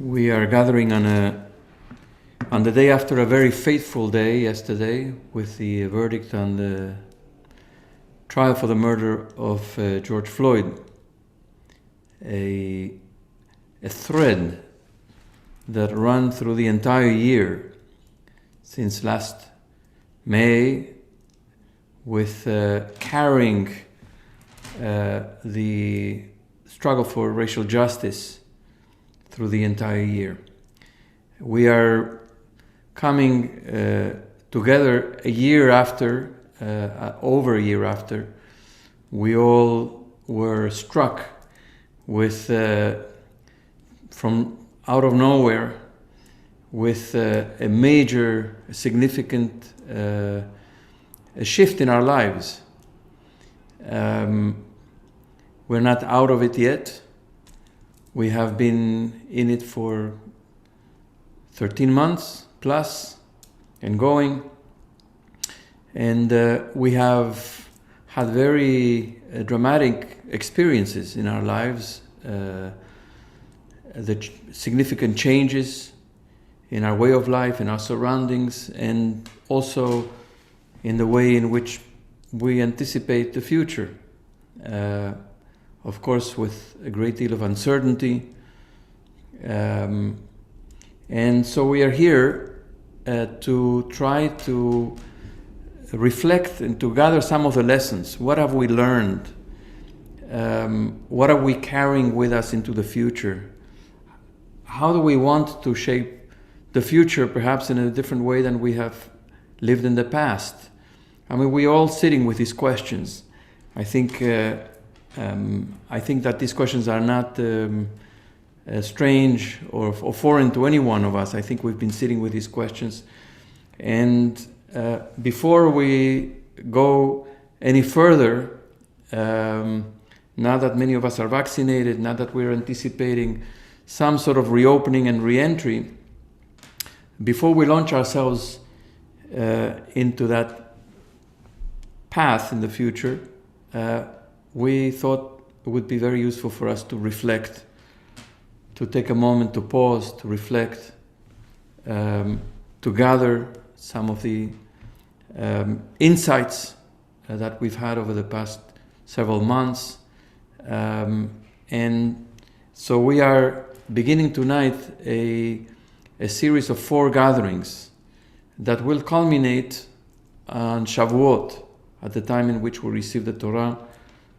We are gathering on the day after a very fateful day yesterday, with the verdict on the trial for the murder of George Floyd. A thread that ran through the entire year since last May, with carrying the struggle for racial justice through the entire year. We are coming together a year after, over a year after, we all were struck with, from out of nowhere, with a major, significant a shift in our lives. We're not out of it yet. We have been in it for 13 months plus and going. And we have had very dramatic experiences in our lives, significant changes in our way of life, in our surroundings, and also in the way in which we anticipate the future. Of course, with a great deal of uncertainty. And so we are here to try to reflect and to gather some of the lessons. What have we learned? What are we carrying with us into the future? How do we want to shape the future, perhaps in a different way than we have lived in the past? I mean, we're all sitting with these questions. I think that these questions are not strange or foreign to any one of us. I think we've been sitting with these questions. And before we go any further, now that many of us are vaccinated, now that we're anticipating some sort of reopening and re-entry, before we launch ourselves into that path in the future, we thought it would be very useful for us to reflect, to take a moment to pause, to reflect, to gather some of the insights that we've had over the past several months. And so we are beginning tonight a series of 4 gatherings that will culminate on Shavuot, at the time in which we receive the Torah,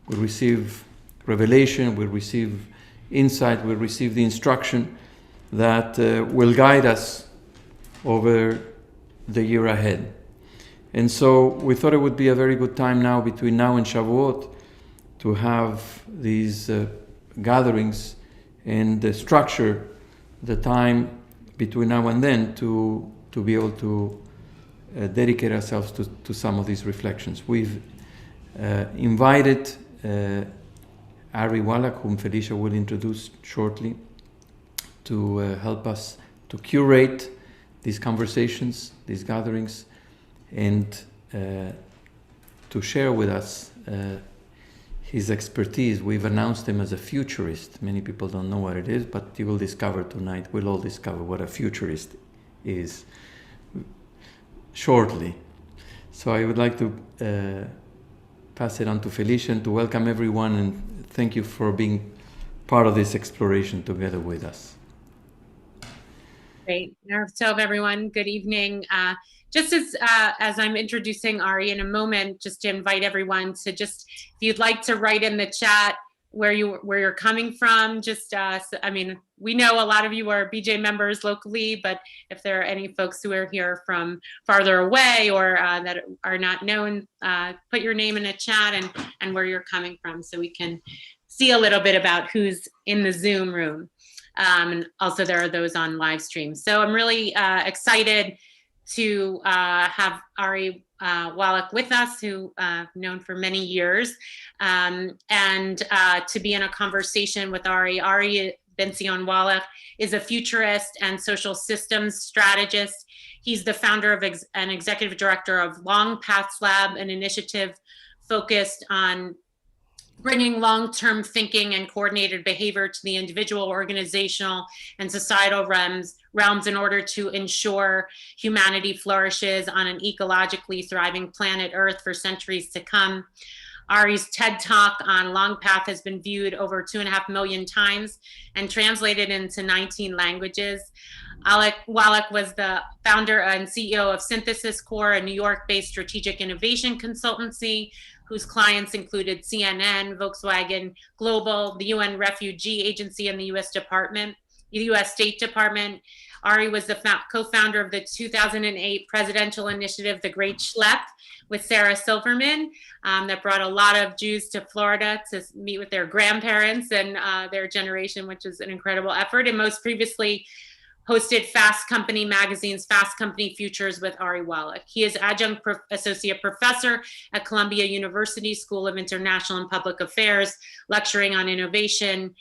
we receive revelation, we receive insight, we receive the instruction that will guide us over the year ahead. And so we thought it would be a very good time now, between now and Shavuot, to have these gatherings and structure the time between now and then to be able to dedicate ourselves to some of these reflections. We've invited Ari Wallach, whom Felicia will introduce shortly, to help us to curate these conversations, these gatherings, and to share with us his expertise. We've announced him as a futurist. Many people don't know what it is, but you will discover tonight. We'll all discover what a futurist is shortly. So I would like to pass it on to Felicia and to welcome everyone, and thank you for being part of this exploration together with us. Great. So everyone, good evening. Just as I'm introducing Ari in a moment, just to invite everyone to just, if you'd like to write in the chat where you're coming from, just, I mean, we know a lot of you are BJ members locally, but if there are any folks who are here from farther away or that are not known, put your name in a chat and where you're coming from, so we can see a little bit about who's in the Zoom room. And also there are those on live stream. So I'm really excited to have Ari Wallach with us, who I've known for many years, and to be in a conversation with Ari. Ari Wallach is a futurist and social systems strategist. He's the founder of and executive director of Long Paths Lab, an initiative focused on bringing long-term thinking and coordinated behavior to the individual, organizational, and societal realms in order to ensure humanity flourishes on an ecologically thriving planet Earth for centuries to come. Ari's TED Talk on Long Path has been viewed over 2.5 million times and translated into 19 languages. Ari Wallach was the founder and CEO of Synthesis Core, a New York-based strategic innovation consultancy whose clients included CNN, Volkswagen Global, the UN Refugee Agency, and the U.S. State Department. Ari was the co-founder of the 2008 presidential initiative, The Great Schlep, with Sarah Silverman, that brought a lot of Jews to Florida to meet with their grandparents and their generation, which is an incredible effort. And most previously hosted Fast Company magazine's Fast Company Futures with Ari Wallach. He is adjunct associate professor at Columbia University School of International and Public Affairs, lecturing on innovation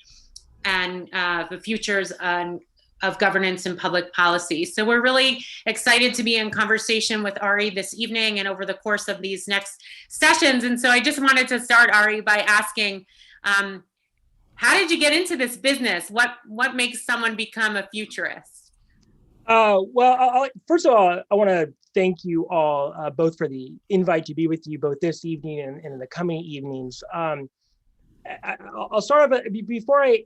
and the futures of governance and public policy. So we're really excited to be in conversation with Ari this evening and over the course of these next sessions. And so I just wanted to start, Ari, by asking, how did you get into this business? What makes someone become a futurist? First of all, I want to thank you all both for the invite to be with you both this evening and in the coming evenings. I'll start off, before I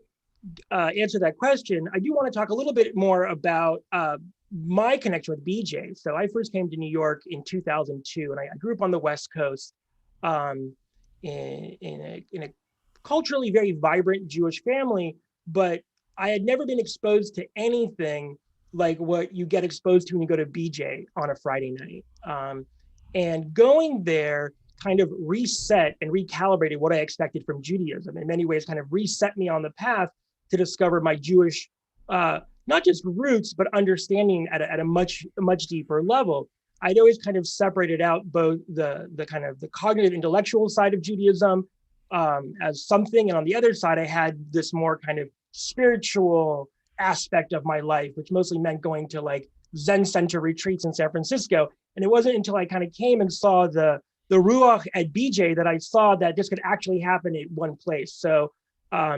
answer that question, I do want to talk a little bit more about my connection with BJ. So I first came to New York in 2002, and I grew up on the West Coast in a culturally very vibrant Jewish family, but I had never been exposed to anything like what you get exposed to when you go to BJ on a Friday night. And going there kind of reset and recalibrated what I expected from Judaism. In many ways, kind of reset me on the path to discover my Jewish, not just roots, but understanding at a much deeper level. I'd always kind of separated out both the kind of the cognitive intellectual side of Judaism as something, and on the other side, I had this more kind of spiritual aspect of my life, which mostly meant going to like Zen center retreats in San Francisco. And it wasn't until I kind of came and saw the Ruach at BJ that I saw that this could actually happen at one place. So I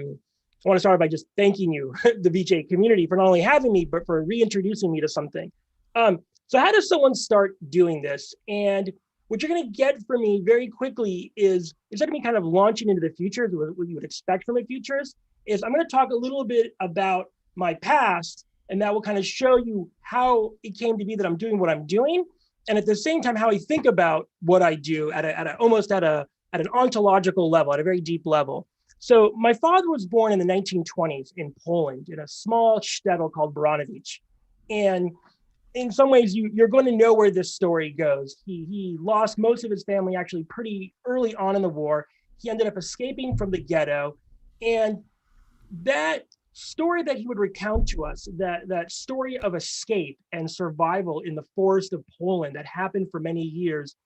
want to start by just thanking you, the BJ community, for not only having me, but for reintroducing me to something. So how does someone start doing this? And what you're going to get from me very quickly is, instead of me kind of launching into the future, what you would expect from a futurist, is I'm going to talk a little bit about my past, and that will kind of show you how it came to be that I'm doing what I'm doing, and at the same time how I think about what I do at an ontological level, at a very deep level. So my father was born in the 1920s in Poland, in a small shtetl called Baranowicz, and in some ways you're going to know where this story goes. He lost most of his family actually pretty early on in the war. He ended up escaping from the ghetto, and that story that he would recount to us, that story of escape and survival in the forest of Poland that happened for many years,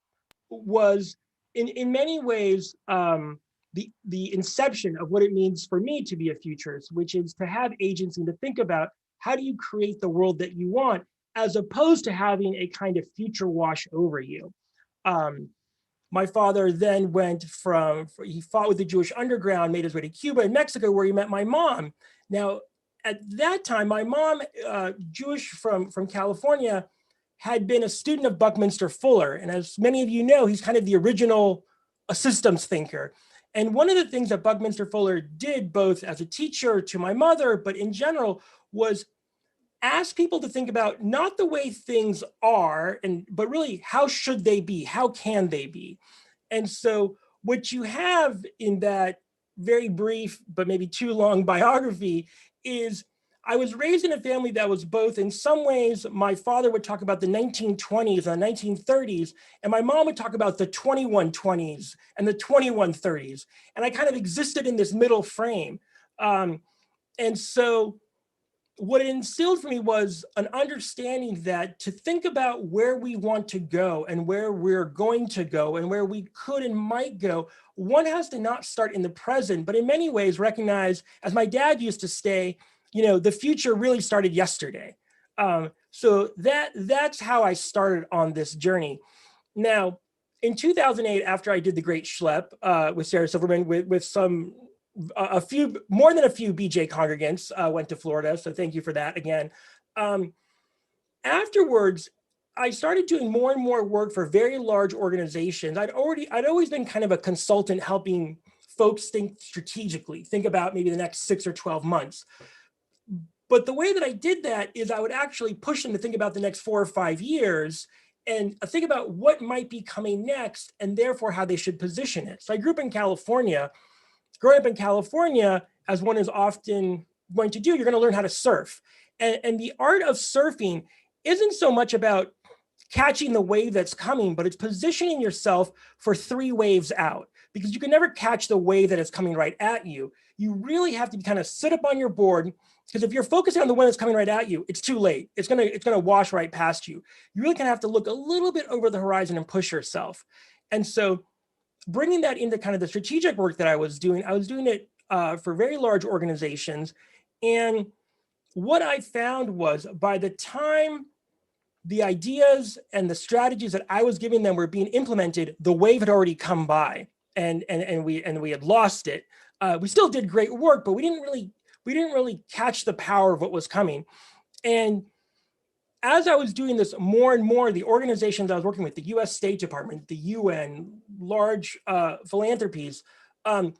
was in many ways the inception of what it means for me to be a futurist, which is to have agency and to think about how do you create the world that you want, as opposed to having a kind of future wash over you. My father then he fought with the Jewish underground, made his way to Cuba and Mexico, where he met my mom. Now, at that time, my mom, Jewish from California, had been a student of Buckminster Fuller. And as many of you know, he's kind of the original systems thinker. And one of the things that Buckminster Fuller did, both as a teacher to my mother, but in general, was ask people to think about not the way things are, but really how should they be? How can they be? And so what you have in that very brief, but maybe too long biography is, I was raised in a family that was both, in some ways, my father would talk about the 1920s and the 1930s, and my mom would talk about the 2120s and the 2130s. And I kind of existed in this middle frame. And so what it instilled for me was an understanding that to think about where we want to go and where we're going to go and where we could and might go, one has to not start in the present, but in many ways recognize, as my dad used to say, the future really started yesterday. So that's how I started on this journey. Now, in 2008, after I did the Great Schlep with Sarah Silverman, with a few, more than a few BJ congregants, went to Florida. So thank you for that again. Afterwards, I started doing more and more work for very large organizations. I'd always been kind of a consultant, helping folks think strategically, think about maybe the next 6 or 12 months. But the way that I did that is I would actually push them to think about the next 4 or 5 years and think about what might be coming next and therefore how they should position it. So I grew up in California. Growing up in California, as one is often going to do, you're going to learn how to surf. And the art of surfing isn't so much about catching the wave that's coming, but it's positioning yourself for 3 waves out, because you can never catch the wave that is coming right at you. You really have to kind of sit up on your board, because if you're focusing on the one that's coming right at you, it's too late. It's gonna wash right past you. You really kind of have to look a little bit over the horizon and push yourself. And so bringing that into kind of the strategic work that I was doing it for very large organizations. And what I found was, by the time the ideas and the strategies that I was giving them were being implemented, the wave had already come by, and we had lost it. We still did great work, but we didn't really catch the power of what was coming. And as I was doing this more and more, the organizations I was working with, the US State Department, the UN, large philanthropies, the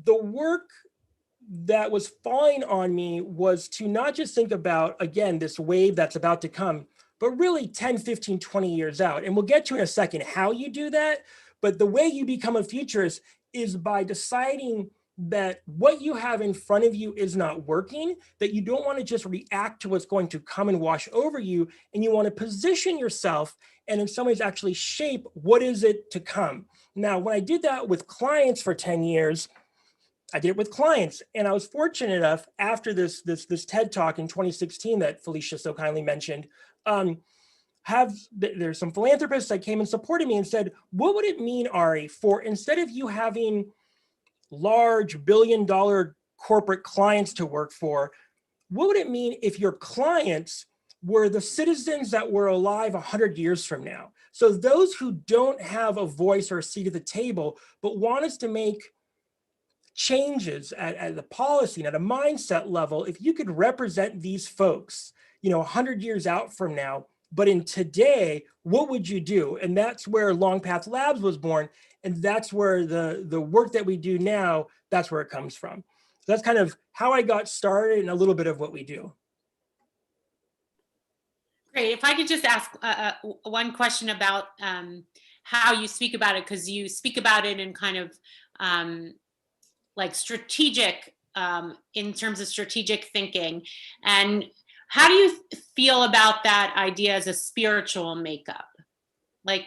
work that was falling on me was to not just think about, again, this wave that's about to come, but really 10, 15, 20 years out. And we'll get to in a second how you do that. But the way you become a futurist is by deciding that what you have in front of you is not working, that you don't want to just react to what's going to come and wash over you, and you want to position yourself and in some ways actually shape what is it to come. Now, when I did that with clients for 10 years, I did it with clients, and I was fortunate enough, after this TED Talk in 2016 that Felicia so kindly mentioned, there's some philanthropists that came and supported me and said, what would it mean, Ari, for instead of you having large billion-dollar corporate clients to work for, what would it mean if your clients were the citizens that were alive 100 years from now? So those who don't have a voice or a seat at the table, but want us to make changes at the policy and at a mindset level, if you could represent these folks, 100 years out from now, but in today, what would you do? And that's where Long Path Labs was born. And that's where the work that we do now, that's where it comes from. So that's kind of how I got started and a little bit of what we do. Great. If I could just ask one question about how you speak about it, because you speak about it in kind of like strategic, in terms of strategic thinking. And how do you feel about that idea as a spiritual makeup? Like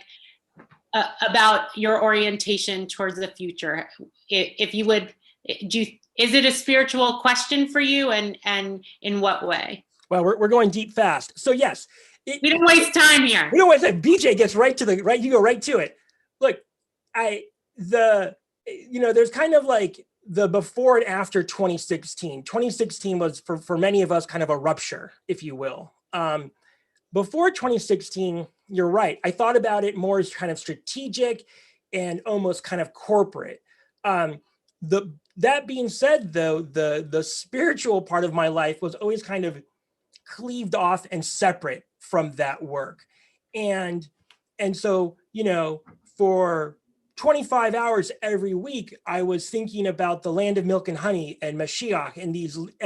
about your orientation towards the future? If you would, is it a spiritual question for you, and in what way? Well, we're going deep fast. So yes. We don't waste time here. We don't waste time. BJ gets right to you go right to it. Look, there's kind of like the before and after 2016. 2016 was for many of us kind of a rupture, if you will. Before 2016, you're right. I thought about it more as kind of strategic and almost kind of corporate. That being said, though, the spiritual part of my life was always kind of cleaved off and separate from that work. And so, for 25 hours every week, I was thinking about the land of milk and honey and Mashiach and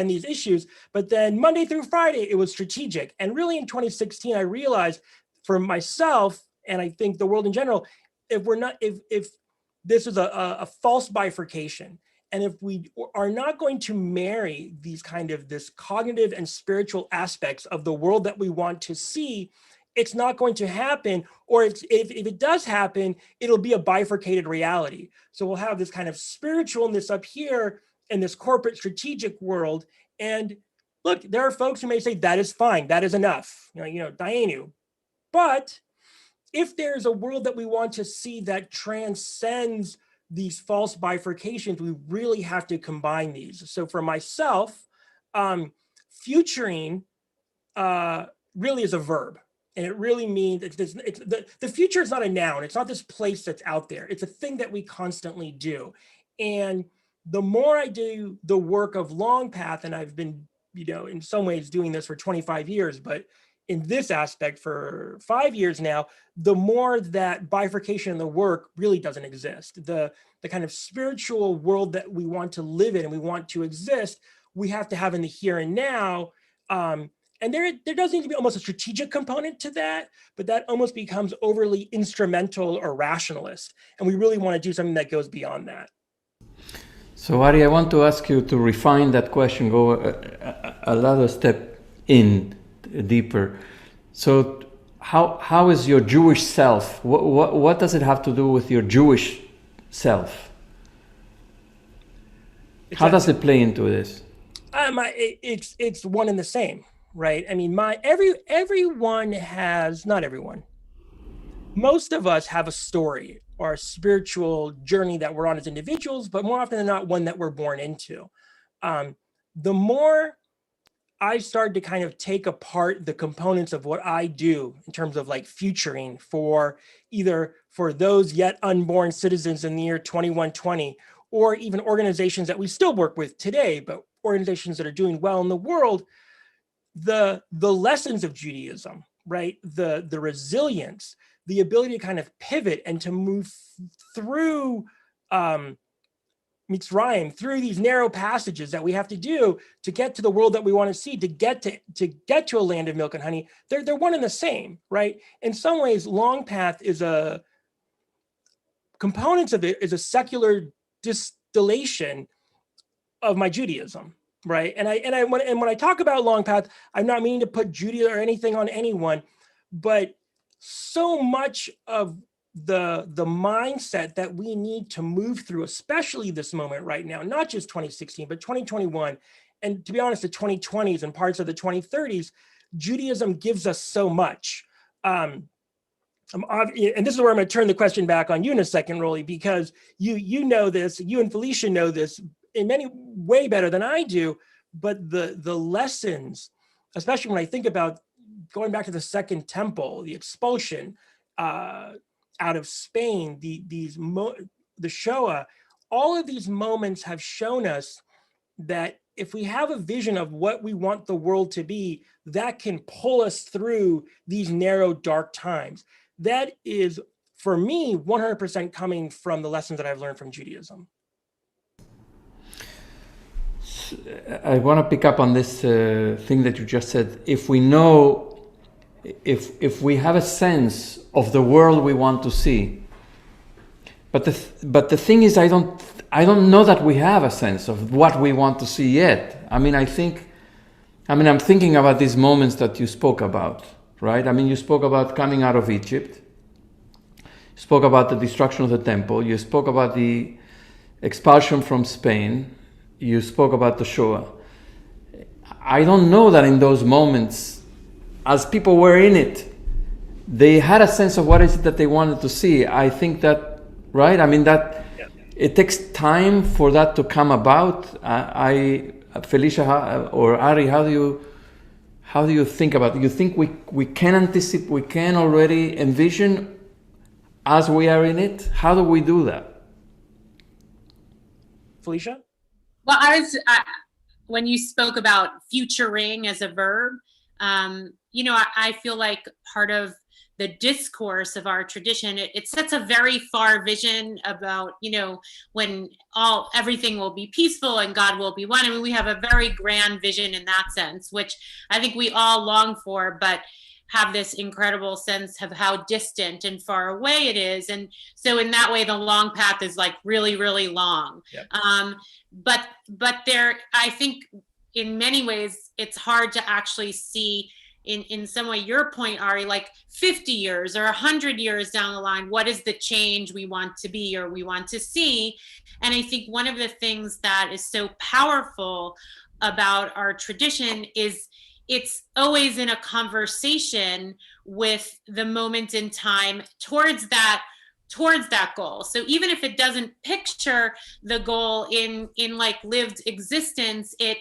these issues. But then Monday through Friday, it was strategic. And really in 2016, I realized for myself, and I think the world in general, if this is a false bifurcation, and if we are not going to marry this cognitive and spiritual aspects of the world that we want to see, it's not going to happen. Or if it does happen, it'll be a bifurcated reality. So we'll have this kind of spiritualness up here in this corporate strategic world. And look, there are folks who may say that is fine, that is enough, Dayenu. But if there's a world that we want to see that transcends these false bifurcations, we really have to combine these. So for myself, futuring really is a verb. And it really means the future is not a noun. It's not this place that's out there. It's a thing that we constantly do. And the more I do the work of long path, and I've been, in some ways doing this for 25 years, but in this aspect for 5 years now, the more that bifurcation in the work really doesn't exist. The kind of spiritual world that we want to live in and we want to exist, we have to have in the here and now. And there does need to be almost a strategic component to that, but that almost becomes overly instrumental or rationalist. And we really want to do something that goes beyond that. So Ari, I want to ask you to refine that question, go another step in deeper. So how is your Jewish self? What does it have to do with your Jewish self? How does it play into this? It's one and the same, right? I mean, everyone has, not everyone, most of us have a story or a spiritual journey that we're on as individuals, but more often than not, one that we're born into. The more I started to kind of take apart the components of what I do in terms of like futuring for those yet unborn citizens in the year 2120, or even organizations that we still work with today, but organizations that are doing well in the world, the lessons of Judaism, right? The resilience, the ability to kind of pivot and to move through Mitzrayim, through these narrow passages that we have to do to get to the world that we want to see, to get to a land of milk and honey. They're one and the same, right? In some ways, long path is components of it is a secular distillation of my Judaism, right? And when I talk about long path, I'm not meaning to put Judaism or anything on anyone, but so much of the mindset that we need to move through, especially this moment right now, not just 2016, but 2021, and to be honest, the 2020s and parts of the 2030s, Judaism gives us so much. And this is where I'm going to turn the question back on you in a second, Roly, because you know this, you and Felicia know this in many way better than I do, but the lessons, especially when I think about going back to the Second Temple, the expulsion out of Spain, the Shoah, all of these moments have shown us that if we have a vision of what we want the world to be, that can pull us through these narrow, dark times. That is, for me, 100% coming from the lessons that I've learned from Judaism. I want to pick up on this thing that you just said. If we know, if we have a sense of the world we want to see, but the thing is, I don't know that we have a sense of what we want to see yet. I'm thinking about these moments that you spoke about, right? I mean, you spoke about coming out of Egypt. You spoke about the destruction of the temple. You spoke about the expulsion from Spain. You spoke about the Shoah. I don't know that in those moments, as people were in it, they had a sense of what is it that they wanted to see. I think that, right? I mean, that it takes time for that to come about. Felicia or Ari, how do you think about it? You think we can anticipate, we can already envision as we are in it? How do we do that? Felicia? Well, when you spoke about futuring as a verb, I feel like part of the discourse of our tradition, it sets a very far vision about, when everything will be peaceful and God will be one. I mean, we have a very grand vision in that sense, which I think we all long for, but have this incredible sense of how distant and far away it is. And so in that way, the long path is like really, really long. Yep. But there, I think in many ways, it's hard to actually see in some way, your point, Ari, like 50 years or 100 years down the line, what is the change we want to be or we want to see? And I think one of the things that is so powerful about our tradition is it's always in a conversation with the moment in time towards that towards that goal. So even if it doesn't picture the goal in like lived existence, it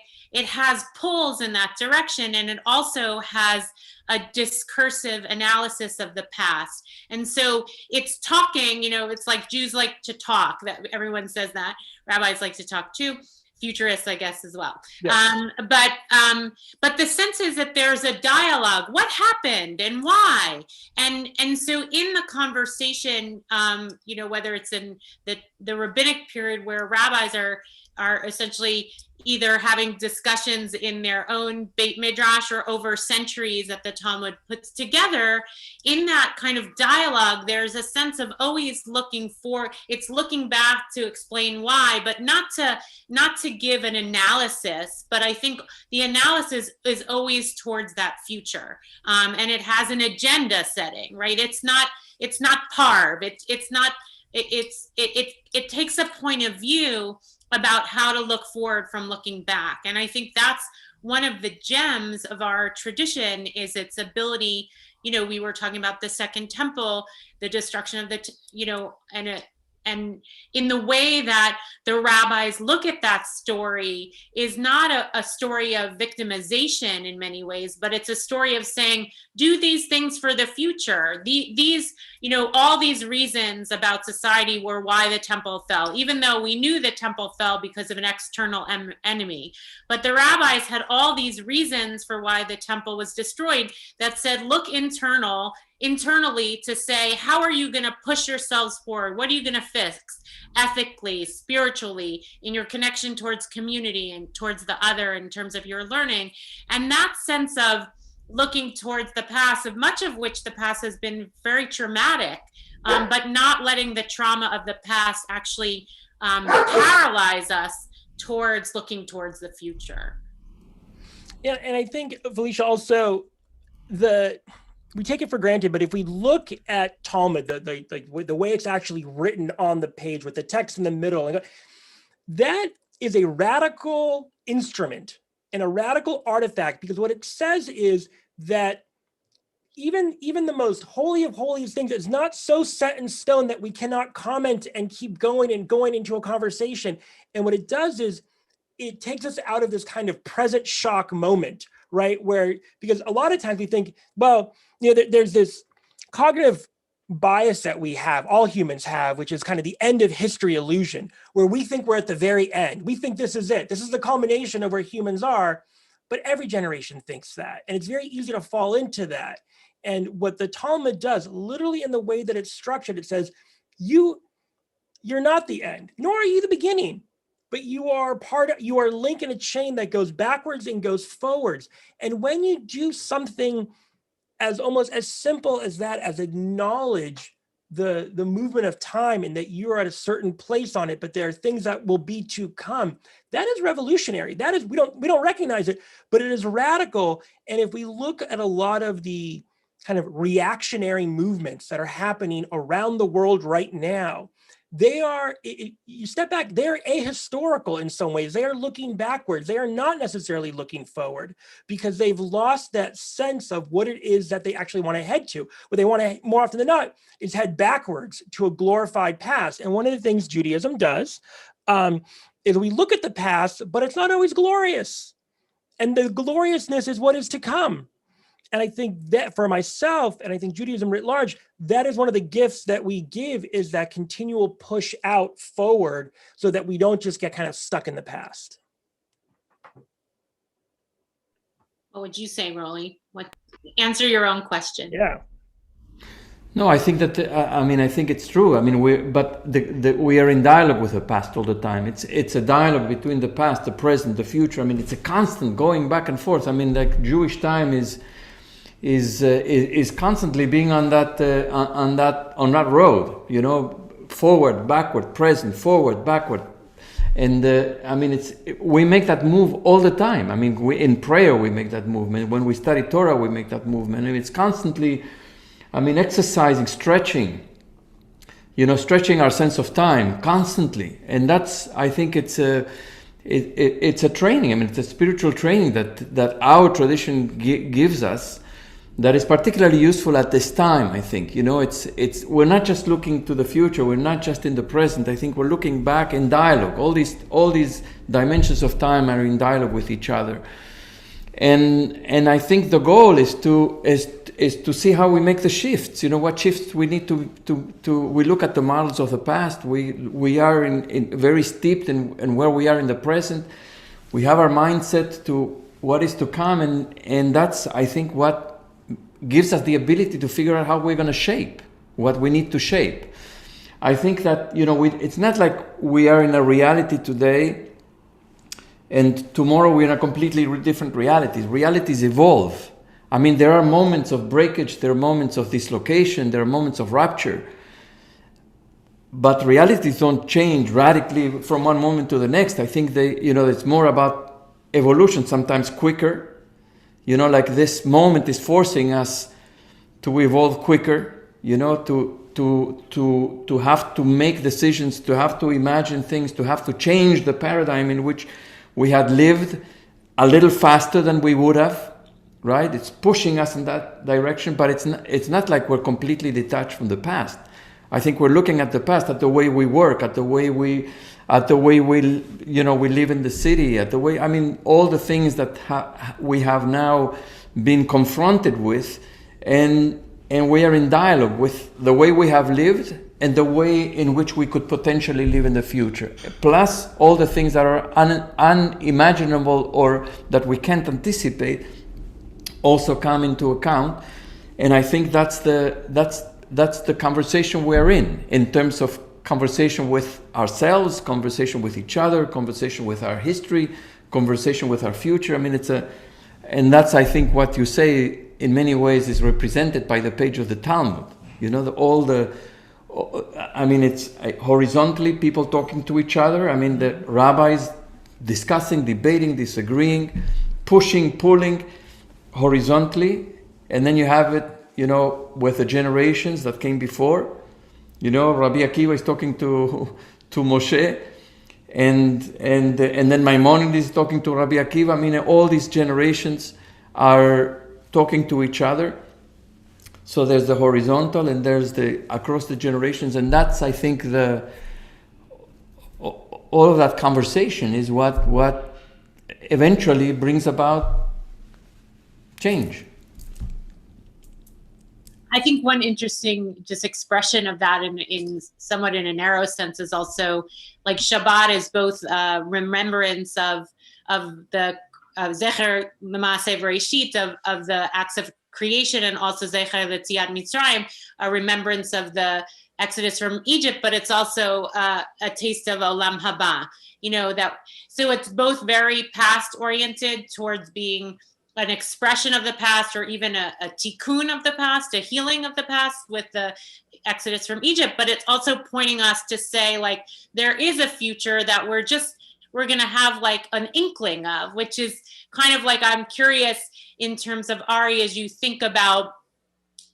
has pulls in that direction, and it also has a discursive analysis of the past. And so it's talking, it's like Jews like to talk, that everyone says that. Rabbis like to talk too. Futurists, I guess, as well. Yes. But the sense is that there's a dialogue. What happened and why? And so in the conversation, whether it's in the rabbinic period where rabbis are essentially either having discussions in their own Beit Midrash or over centuries that the Talmud puts together, in that kind of dialogue, there's a sense of always looking back to explain why, but not to give an analysis. But I think the analysis is always towards that future, and it has an agenda setting, right? It's not parv. It takes a point of view about how to look forward from looking back. And I think that's one of the gems of our tradition, is its ability. We were talking about the Second Temple, the destruction of and in the way that the rabbis look at that story is not a story of victimization in many ways, but it's a story of saying, do these things for the future. These, all these reasons about society were why the temple fell, even though we knew the temple fell because of an external enemy. But the rabbis had all these reasons for why the temple was destroyed that said, look internally to say, how are you going to push yourselves forward? What are you going to fix ethically, spiritually, in your connection towards community and towards the other in terms of your learning? And that sense of looking towards the past, of much of which the past has been very traumatic, but not letting the trauma of the past actually paralyze us towards looking towards the future. Yeah, and I think, Felicia, also we take it for granted, but if we look at Talmud, the way it's actually written on the page with the text in the middle, that is a radical instrument and a radical artifact, because what it says is that even the most holy of holies things is not so set in stone that we cannot comment and keep going into a conversation. And what it does is it takes us out of this kind of present shock moment, right? Because a lot of times we think, well, there's this cognitive bias that we have, all humans have, which is kind of the end of history illusion, where we think we're at the very end. We think this is it. This is the culmination of where humans are, but every generation thinks that. And it's very easy to fall into that. And what the Talmud does, literally in the way that it's structured, it says, you're not the end, nor are you the beginning, but you are a link in a chain that goes backwards and goes forwards. And when you do something as almost as simple as that, as acknowledge the movement of time and that you are at a certain place on it, but there are things that will be to come, that is revolutionary. That is, we don't recognize it, but it is radical. And if we look at a lot of the kind of reactionary movements that are happening around the world right now, you step back, they're ahistorical in some ways. They are looking backwards. They are not necessarily looking forward, because they've lost that sense of what it is that they actually want to head to. What they want to, more often than not, is head backwards to a glorified past. And one of the things Judaism does is we look at the past, but it's not always glorious. And the gloriousness is what is to come. And I think that for myself, and I think Judaism writ large, that is one of the gifts that we give, is that continual push out forward so that we don't just get kind of stuck in the past. What would you say, Roly? Answer your own question. Yeah. No, I think that, I think it's true. We are in dialogue with the past all the time. It's a dialogue between the past, the present, the future. It's a constant going back and forth. Like Jewish time is constantly being on that road, forward, backward, present, forward, backward, and we make that move all the time. In prayer we make that movement. When we study Torah, we make that movement. It's constantly, exercising, stretching our sense of time constantly, and that's, I think it's a training. It's a spiritual training that our tradition gives us. that is particularly useful at this time. I think, it's we're not just looking to the future, we're not just in the present. I think we're looking back in dialogue. All these dimensions of time are in dialogue with each other, and I think the goal is to see how we make the shifts. What shifts we need to we look at the models of the past. We are in very steeped in where we are in the present. We have our mindset to what is to come, and that's, I think, what gives us the ability to figure out how we're going to shape what we need to shape. I think that, it's not like we are in a reality today and tomorrow we're in a completely different reality. Realities evolve. I mean, there are moments of breakage, there are moments of dislocation, there are moments of rupture. But realities don't change radically from one moment to the next. I think it's more about evolution, sometimes quicker. Like this moment is forcing us to evolve quicker, to have to make decisions, to have to imagine things, to have to change the paradigm in which we had lived a little faster than we would have, right? It's pushing us in that direction, but it's not like we're completely detached from the past. I think we're looking at the past, at the way we work, at the way we we live in the city, all the things that we have now been confronted with, and we are in dialogue with the way we have lived and the way in which we could potentially live in the future. Plus all the things that are unimaginable or that we can't anticipate also come into account. And I think that's the conversation we're in terms of conversation with ourselves, conversation with each other, conversation with our history, conversation with our future. And that's, I think, what you say in many ways is represented by the page of the Talmud. It's horizontally people talking to each other. The rabbis discussing, debating, disagreeing, pushing, pulling horizontally. And then you have it, with the generations that came before. Rabbi Akiva is talking to Moshe, and then Maimonides is talking to Rabbi Akiva. All these generations are talking to each other. So there's the horizontal and there's the across the generations, and that's, I think, all of that conversation is what eventually brings about change. I think one interesting just expression of that in somewhat in a narrow sense is also like Shabbat is both remembrance of the Zecher L'Maaseh Bereshit of the acts of creation, and also Zecher L'Tziat Mitzrayim, a remembrance of the Exodus from Egypt, but it's also a taste of Olam Haba. So it's both very past oriented towards being an expression of the past, or even a tikkun of the past, a healing of the past with the Exodus from Egypt. But it's also pointing us to say, like, there is a future that we're going to have like an inkling of, which is kind of like, I'm curious in terms of Ari, as you think about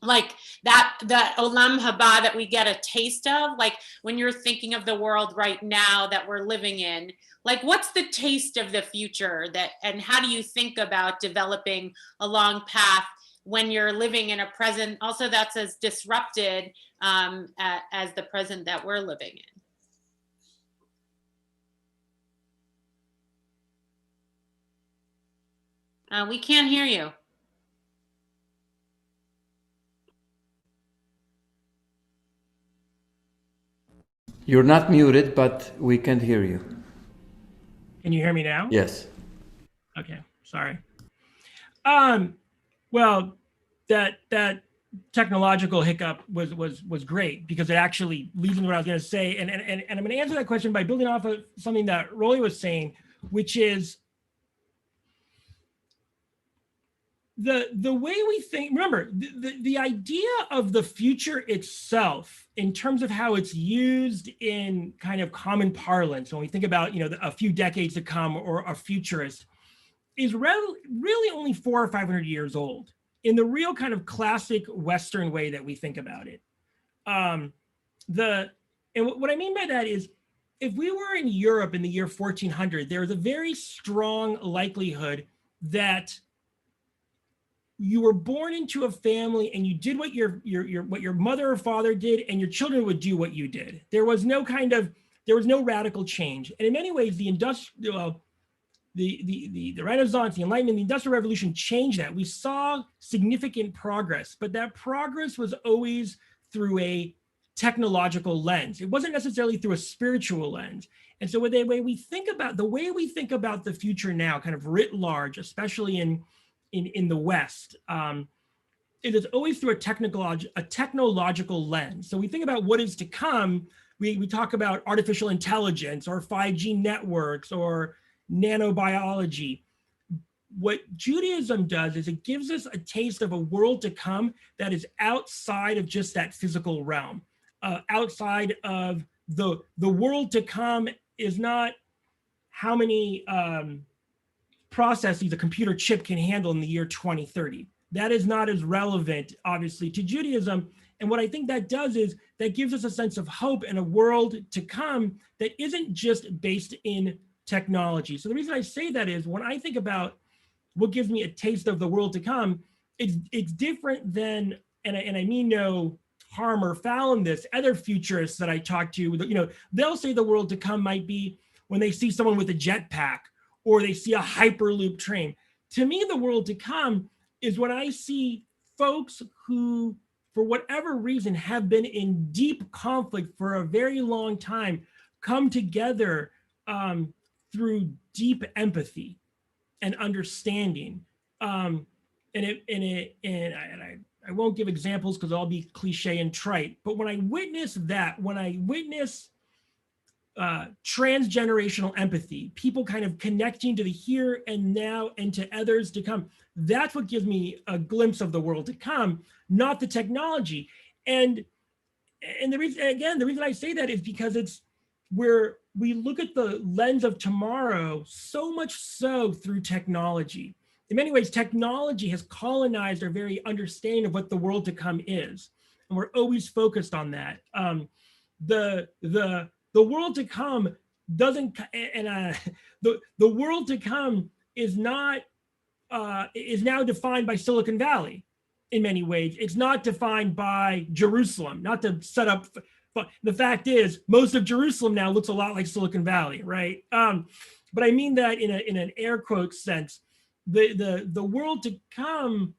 like that Olam Haba that we get a taste of, like when you're thinking of the world right now that we're living in, like what's the taste of the future and how do you think about developing a long path when you're living in a present also that's as disrupted as the present that we're living in? We can't hear you. You're not muted, but we can't hear you. Can you hear me now? Yes. Okay, sorry. Well, that technological hiccup was great because it actually leads me to what I was going to say, and I'm going to answer that question by building off of something that Roly was saying, which is the way we think. Remember, the idea of the future itself, in terms of how it's used in kind of common parlance, when we think about a few decades to come or a futurist, is really only 400 or 500 years old in the real kind of classic Western way that we think about it. And what I mean by that is, if we were in Europe in the year 1400, there is a very strong likelihood that you were born into a family and you did what your mother or father did, and your children would do what you did. There was no radical change. And in many ways, the Renaissance, the Enlightenment, the Industrial Revolution changed that. We saw significant progress, but that progress was always through a technological lens. It wasn't necessarily through a spiritual lens. And so the way we think about the future now, kind of writ large, especially in the West, it is always through a technological lens. So we think about what is to come. We talk about artificial intelligence or 5G networks or nanobiology. What Judaism does is it gives us a taste of a world to come that is outside of just that physical realm. Outside of the world to come is not how many processes a computer chip can handle in the year 2030. That is not as relevant, obviously, to Judaism. And what I think that does is that gives us a sense of hope and a world to come that isn't just based in technology. So the reason I say that is when I think about what gives me a taste of the world to come, it's different than, and I mean no harm or foul in this, other futurists that I talk to, they'll say the world to come might be when they see someone with a jetpack or they see a hyperloop train. To me, the world to come is when I see folks who, for whatever reason, have been in deep conflict for a very long time, come together through deep empathy and understanding. And I won't give examples because I'll be cliche and trite, but when I witness that, when I witness transgenerational empathy, people kind of connecting to the here and now and to others to come, that's what gives me a glimpse of the world to come, not the technology. And the reason I say that is because it's where we look at the lens of tomorrow so much so through technology. In many ways, technology has colonized our very understanding of what the world to come is, and we're always focused on that. The world to come doesn't, and the world to come is not is now defined by Silicon Valley. In many ways, it's not defined by Jerusalem. Not to set up, but the fact is, most of Jerusalem now looks a lot like Silicon Valley, right? But I mean that in an air quotes sense. The world to come,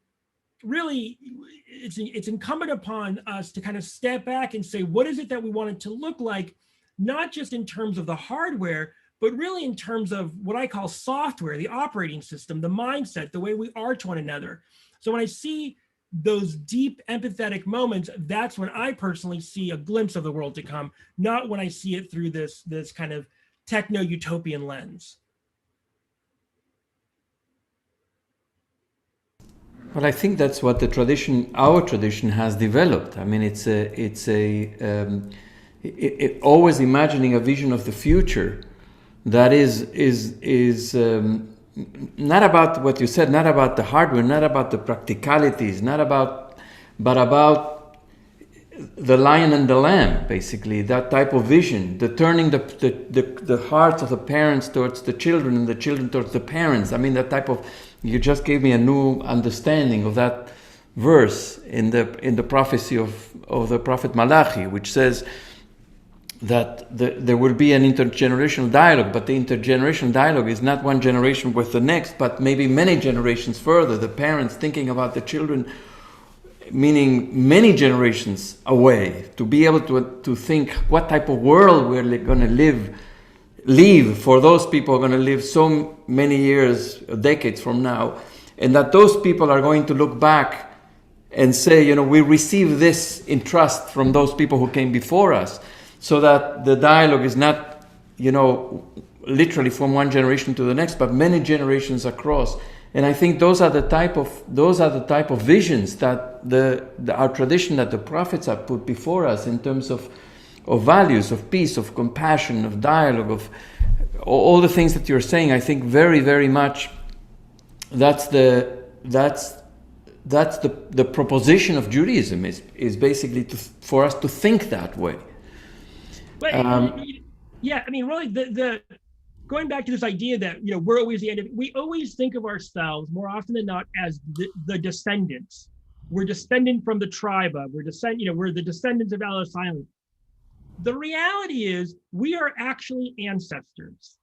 really, it's incumbent upon us to kind of step back and say, what is it that we want it to look like, not just in terms of the hardware, but really in terms of what I call software, the operating system, the mindset, the way we are to one another. So when I see those deep empathetic moments, that's when I personally see a glimpse of the world to come, not when I see it through this kind of techno-utopian lens. Well, I think that's what our tradition has developed. I mean, it's always imagining a vision of the future that is not about what you said, not about the hardware, not about the practicalities, but about the lion and the lamb, basically, that type of vision, the turning the hearts of the parents towards the children and the children towards the parents. I mean, that type of, you just gave me a new understanding of that verse in the prophecy of the prophet Malachi, which says that there will be an intergenerational dialogue, but the intergenerational dialogue is not one generation with the next, but maybe many generations further, the parents thinking about the children, meaning many generations away, to be able to think what type of world we're going to live for those people who are going to live so many years, decades from now, and that those people are going to look back and say, we receive this in trust from those people who came before us, so that the dialogue is not, literally from one generation to the next, but many generations across. And I think those are the type of visions that our tradition, that the prophets have put before us in terms of values, of peace, of compassion, of dialogue, of all the things that you're saying. I think very, very much that's the proposition of Judaism is basically for us to think that way. Yeah, I mean, really, the going back to this idea that, we're always the end of it, we always think of ourselves more often than not as the descendants. We're descendant from the tribe of, we're the descendants of Ellis Island. The reality is we are actually ancestors.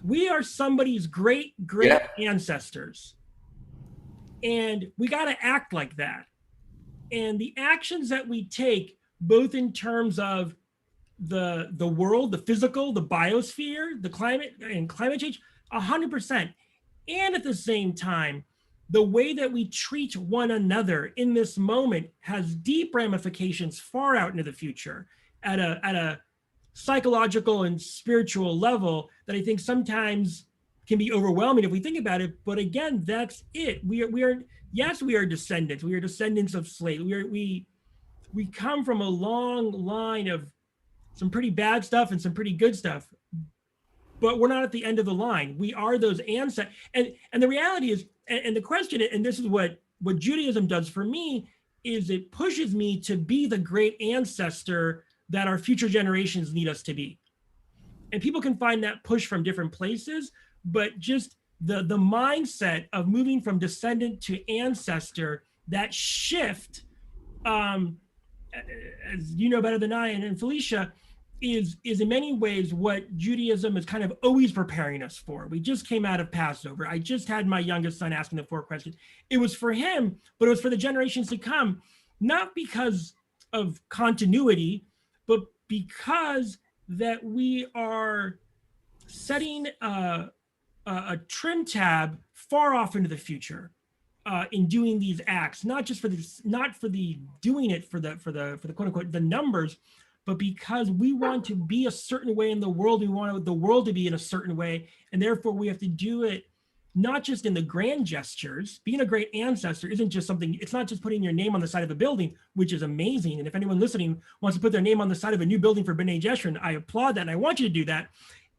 We are somebody's great ancestors. And we got to act like that. And the actions that we take, both in terms of the world, the physical, the biosphere, the climate and climate change, 100%. And at the same time, the way that we treat one another in this moment has deep ramifications far out into the future at a psychological and spiritual level that I think sometimes can be overwhelming if we think about it. But again, that's it. We are yes, we are descendants. We are descendants of slaves. We come from a long line of some pretty bad stuff and some pretty good stuff, but we're not at the end of the line. We are those ancestors. And the reality is, and the question, and this is what Judaism does for me, is it pushes me to be the great ancestor that our future generations need us to be. And people can find that push from different places, but just the mindset of moving from descendant to ancestor, that shift, as you know better than I and Felicia, is in many ways what Judaism is kind of always preparing us for. We just came out of Passover. I just had my youngest son asking the 4 questions. It was for him, but it was for the generations to come, not because of continuity, but because that we are setting a trim tab far off into the future in doing these acts, not for the doing it for the quote unquote the numbers, but because we want to be a certain way in the world. We want the world to be in a certain way, and therefore we have to do it not just in the grand gestures. Being a great ancestor isn't just something, it's not just putting your name on the side of a building, which is amazing. And if anyone listening wants to put their name on the side of a new building for B'nai Jeshurun, I applaud that and I want you to do that.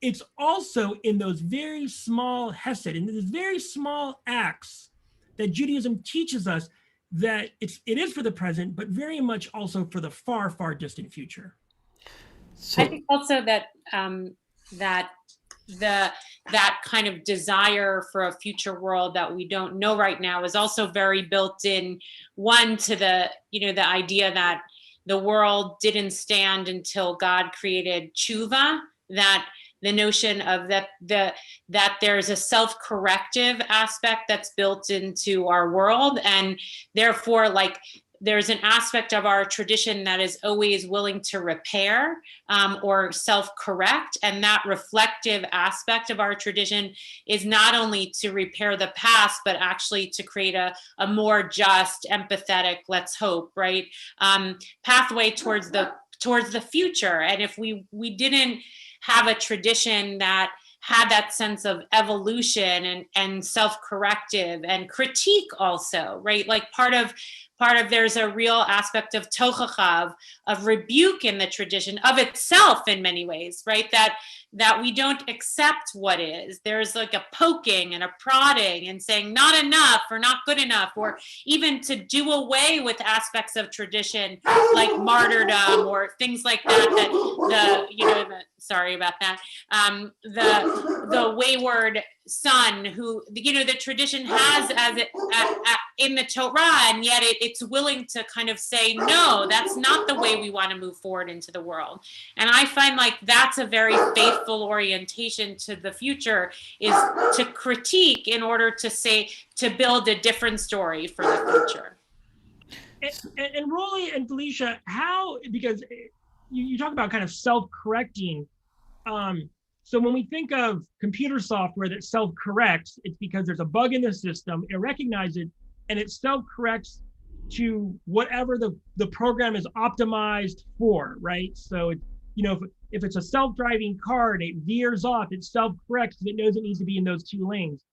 It's also in those very small hesed, in those very small acts that Judaism teaches us that it is for the present, but very much also for the far, far distant future. I think also that that kind of desire for a future world that we don't know right now is also very built in, one, to the idea that the world didn't stand until God created tshuva, that the notion of that there's a self-corrective aspect that's built into our world, and therefore there's an aspect of our tradition that is always willing to repair or self-correct. And that reflective aspect of our tradition is not only to repair the past, but actually to create a more just, empathetic, let's hope, right, pathway towards the future. And if we didn't have a tradition that had that sense of evolution and self-corrective and critique also, right? Like part of there's a real aspect of tochacha, of rebuke in the tradition of itself in many ways, right? That we don't accept what is. There's like a poking and a prodding and saying not enough or not good enough, or even to do away with aspects of tradition like martyrdom or things like that, sorry about that, the wayward son who, the tradition has in the Torah, and yet it's willing to kind of say, no, that's not the way we want to move forward into the world. And I find like that's a very faithful orientation to the future, is to critique in order to build a different story for the future. And Roly and Felicia, because you talk about kind of self-correcting. So when we think of computer software that self-corrects, it's because there's a bug in the system, it recognizes it, and it self-corrects to whatever the program is optimized for, right? So if it's a self-driving car and it veers off, it self-corrects because it knows it needs to be in those 2 lanes.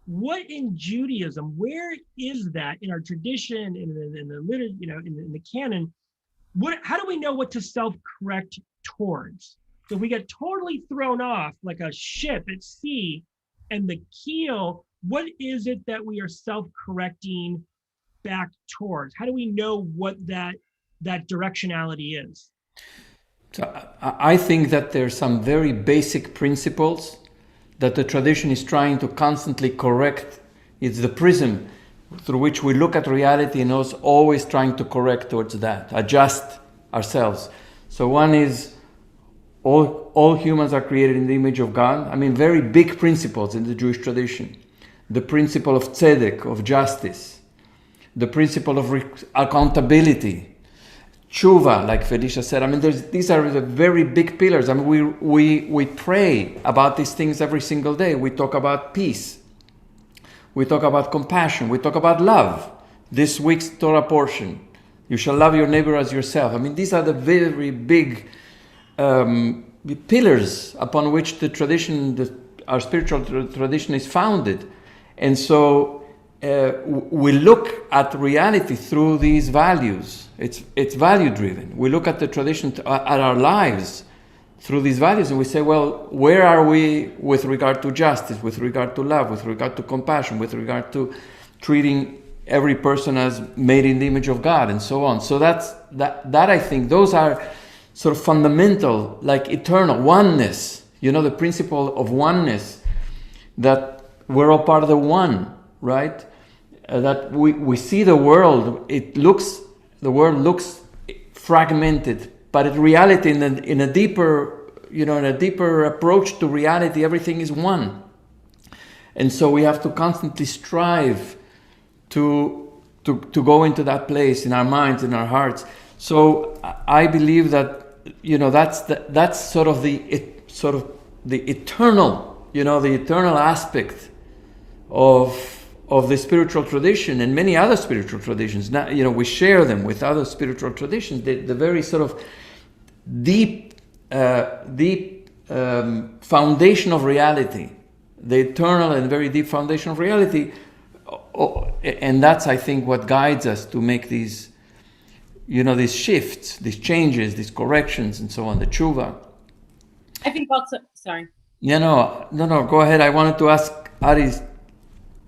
What in Judaism, where is that in our tradition, in the literature, in the canon? How do we know what to self-correct towards? So we get totally thrown off like a ship at sea and the keel. What is it that we are self-correcting back towards? How do we know what that directionality is? So I think that there's some very basic principles that the tradition is trying to constantly correct. It's the prism through which we look at reality, and is always trying to correct towards that, adjust ourselves. So one is all humans are created in the image of God. I mean, very big principles in the Jewish tradition. The principle of tzedek, of justice. The principle of accountability. Tshuva, like Felicia said. I mean, these are the very big pillars. I mean, we pray about these things every single day. We talk about peace. We talk about compassion. We talk about love. This week's Torah portion. You shall love your neighbor as yourself. I mean, these are the very big pillars upon which the tradition, our spiritual tradition is founded. And so we look at reality through these values. It's value driven. We look at the tradition, at our lives through these values, and we say, well, where are we with regard to justice, with regard to love, with regard to compassion, with regard to treating every person as made in the image of God, and so on. So that I think those are sort of fundamental, like eternal oneness. You know, the principle of oneness, that we're all part of the one, right? That we see the world. The world looks fragmented, but in reality, in a deeper approach to reality, everything is one. And so we have to constantly strive to go into that place in our minds, in our hearts. So I believe that, you know, that's sort of the eternal, you know, the eternal aspect of the spiritual tradition and many other spiritual traditions. Now, you know, we share them with other spiritual traditions. The very sort of deep foundation of reality, the eternal and very deep foundation of reality, and that's, I think, what guides us to make these, you know, these shifts, these changes, these corrections, and so on. The tshuva. I think also, sorry. Yeah, no, go ahead. I wanted to ask Ari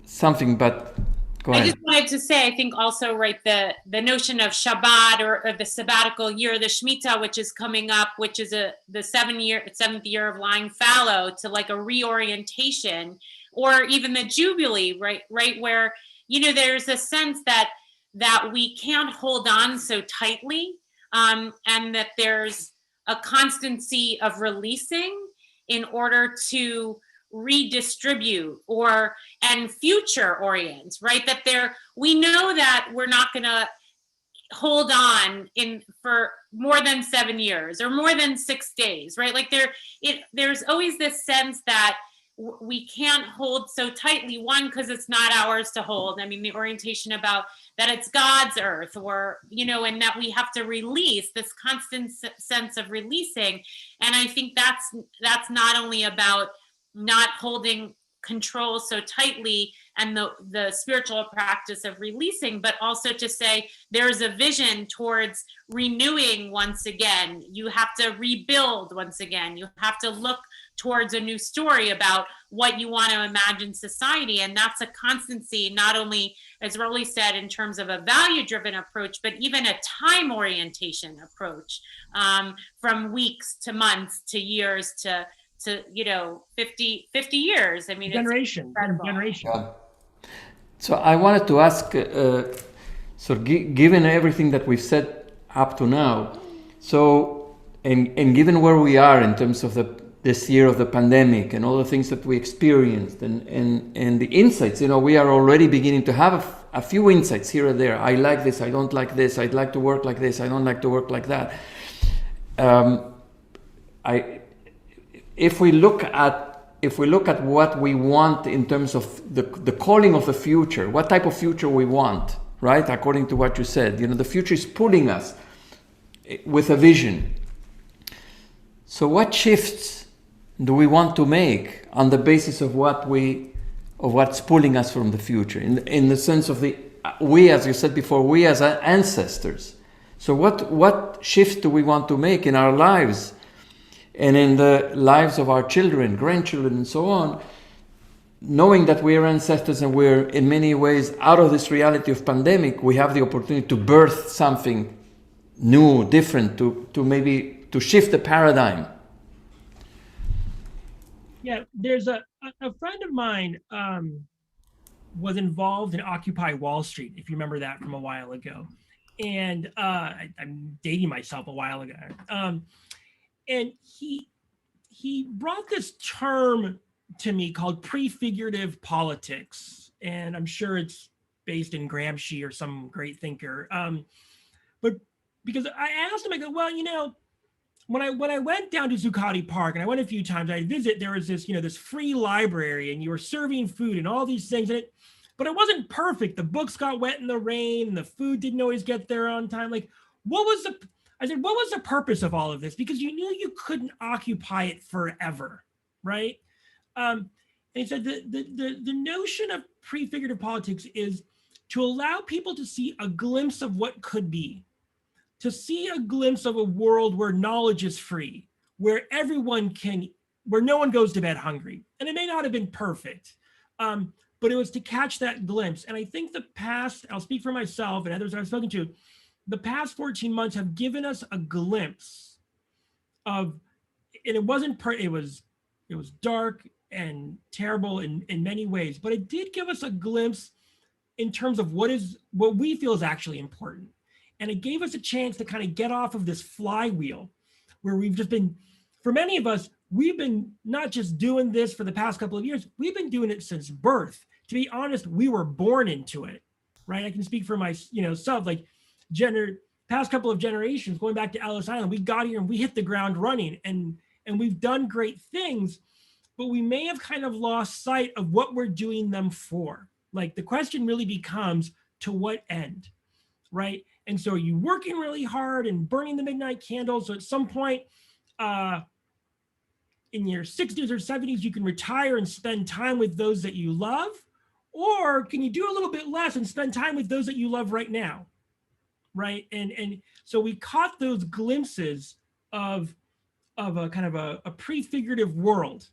something, but go ahead. I just wanted to say, I think also, right, the notion of Shabbat or the sabbatical year, the Shemitah, which is coming up, which is the seventh year of lying fallow, to like a reorientation, or even the Jubilee, right, where, you know, there's a sense that we can't hold on so tightly, and that there's a constancy of releasing in order to redistribute and future orient, right? That we know that we're not going to hold on for more than 7 years or more than 6 days, right? Like there's always this sense that we can't hold so tightly, one, because it's not ours to hold. I mean, the orientation about that it's God's earth, or, you know, and that we have to release, this constant sense of releasing. And I think that's not only about not holding control so tightly and the spiritual practice of releasing, but also to say there's a vision towards renewing once again. You have to rebuild once again. You have to look towards a new story about what you want to imagine society. And that's a constancy, not only, as Roly said, in terms of a value-driven approach, but even a time orientation approach, from weeks to months to years to you know, 50 years. I mean, generation. Yeah. So I wanted to ask, so given everything that we've said up to now, so and given where we are in terms of this year of the pandemic and all the things that we experienced and the insights, you know, we are already beginning to have a few insights here and there. I like this, I don't like this, I'd like to work like this, I don't like to work like that. If we look at what we want in terms of the calling of the future, what type of future we want, right? According to what you said, you know, the future is pulling us with a vision. So what shifts do we want to make on the basis of what's pulling us from the future? In the sense of we, as you said before, we as ancestors. So what shift do we want to make in our lives? And in the lives of our children, grandchildren, and so on, knowing that we are ancestors and we're in many ways out of this reality of pandemic, we have the opportunity to birth something new, different, to maybe to shift the paradigm. Yeah, there's a a friend of mine was involved in Occupy Wall Street, if you remember that from a while ago. And I'm dating myself a while ago. And he brought this term to me called prefigurative politics. And I'm sure it's based in Gramsci or some great thinker. But because I asked him, I go, well, when I went down to Zuccotti Park, and I went a few times, I visit, there was this, this free library, and you were serving food and all these things. But it wasn't perfect. The books got wet in the rain, and the food didn't always get there on time. Like, what was the purpose of all of this? Because you knew you couldn't occupy it forever, right? And he said the notion of prefigurative politics is to allow people to see a glimpse of what could be, to see a glimpse of a world where knowledge is free, where where no one goes to bed hungry. And it may not have been perfect, but it was to catch that glimpse. And I think the past, I'll speak for myself and others I've spoken to, the past 14 months have given us a glimpse of, and it wasn't, it was dark and terrible in many ways, but it did give us a glimpse in terms of what we feel is actually important. And it gave us a chance to kind of get off of this flywheel where we've just been, for many of us, we've been not just doing this for the past couple of years, we've been doing it since birth. To be honest, we were born into it, right? I can speak for my, self, like past couple of generations, going back to Ellis Island, we got here and we hit the ground running, and we've done great things, but we may have kind of lost sight of what we're doing them for. Like the question really becomes, to what end, right? And so are you working really hard and burning the midnight candles? So at some point in your 60s or 70s, you can retire and spend time with those that you love? Or can you do a little bit less and spend time with those that you love right now, right? And so we caught those glimpses of a kind of a prefigurative world.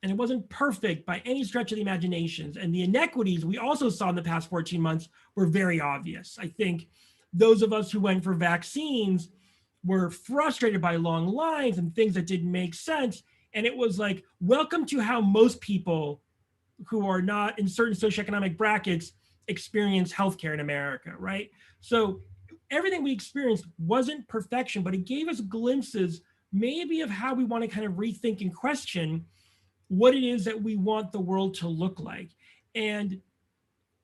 And it wasn't perfect by any stretch of the imaginations. And the inequities we also saw in the past 14 months were very obvious. I think those of us who went for vaccines were frustrated by long lines and things that didn't make sense. And it was like, welcome to how most people who are not in certain socioeconomic brackets experience healthcare in America, right? So everything we experienced wasn't perfection, but it gave us glimpses maybe of how we want to kind of rethink and question what it is that we want the world to look like. And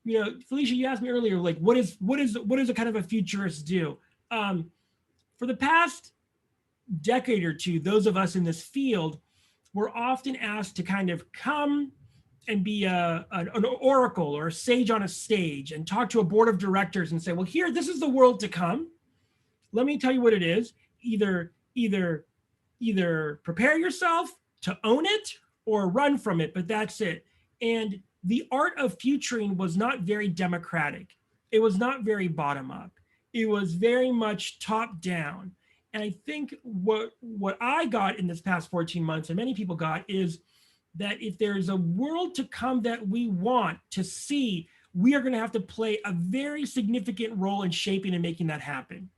Felicia, you asked me earlier, like, what does a kind of a futurist do? For the past decade or two, those of us in this field were often asked to kind of come and be an oracle or a sage on a stage and talk to a board of directors and say, well, here, this is the world to come. Let me tell you what it is. Either prepare yourself to own it or run from it, but that's it. And the art of futuring was not very democratic. It was not very bottom up. It was very much top down. And I think what I got in this past 14 months, and many people got, is that if there's a world to come that we want to see, we are going to have to play a very significant role in shaping and making that happen.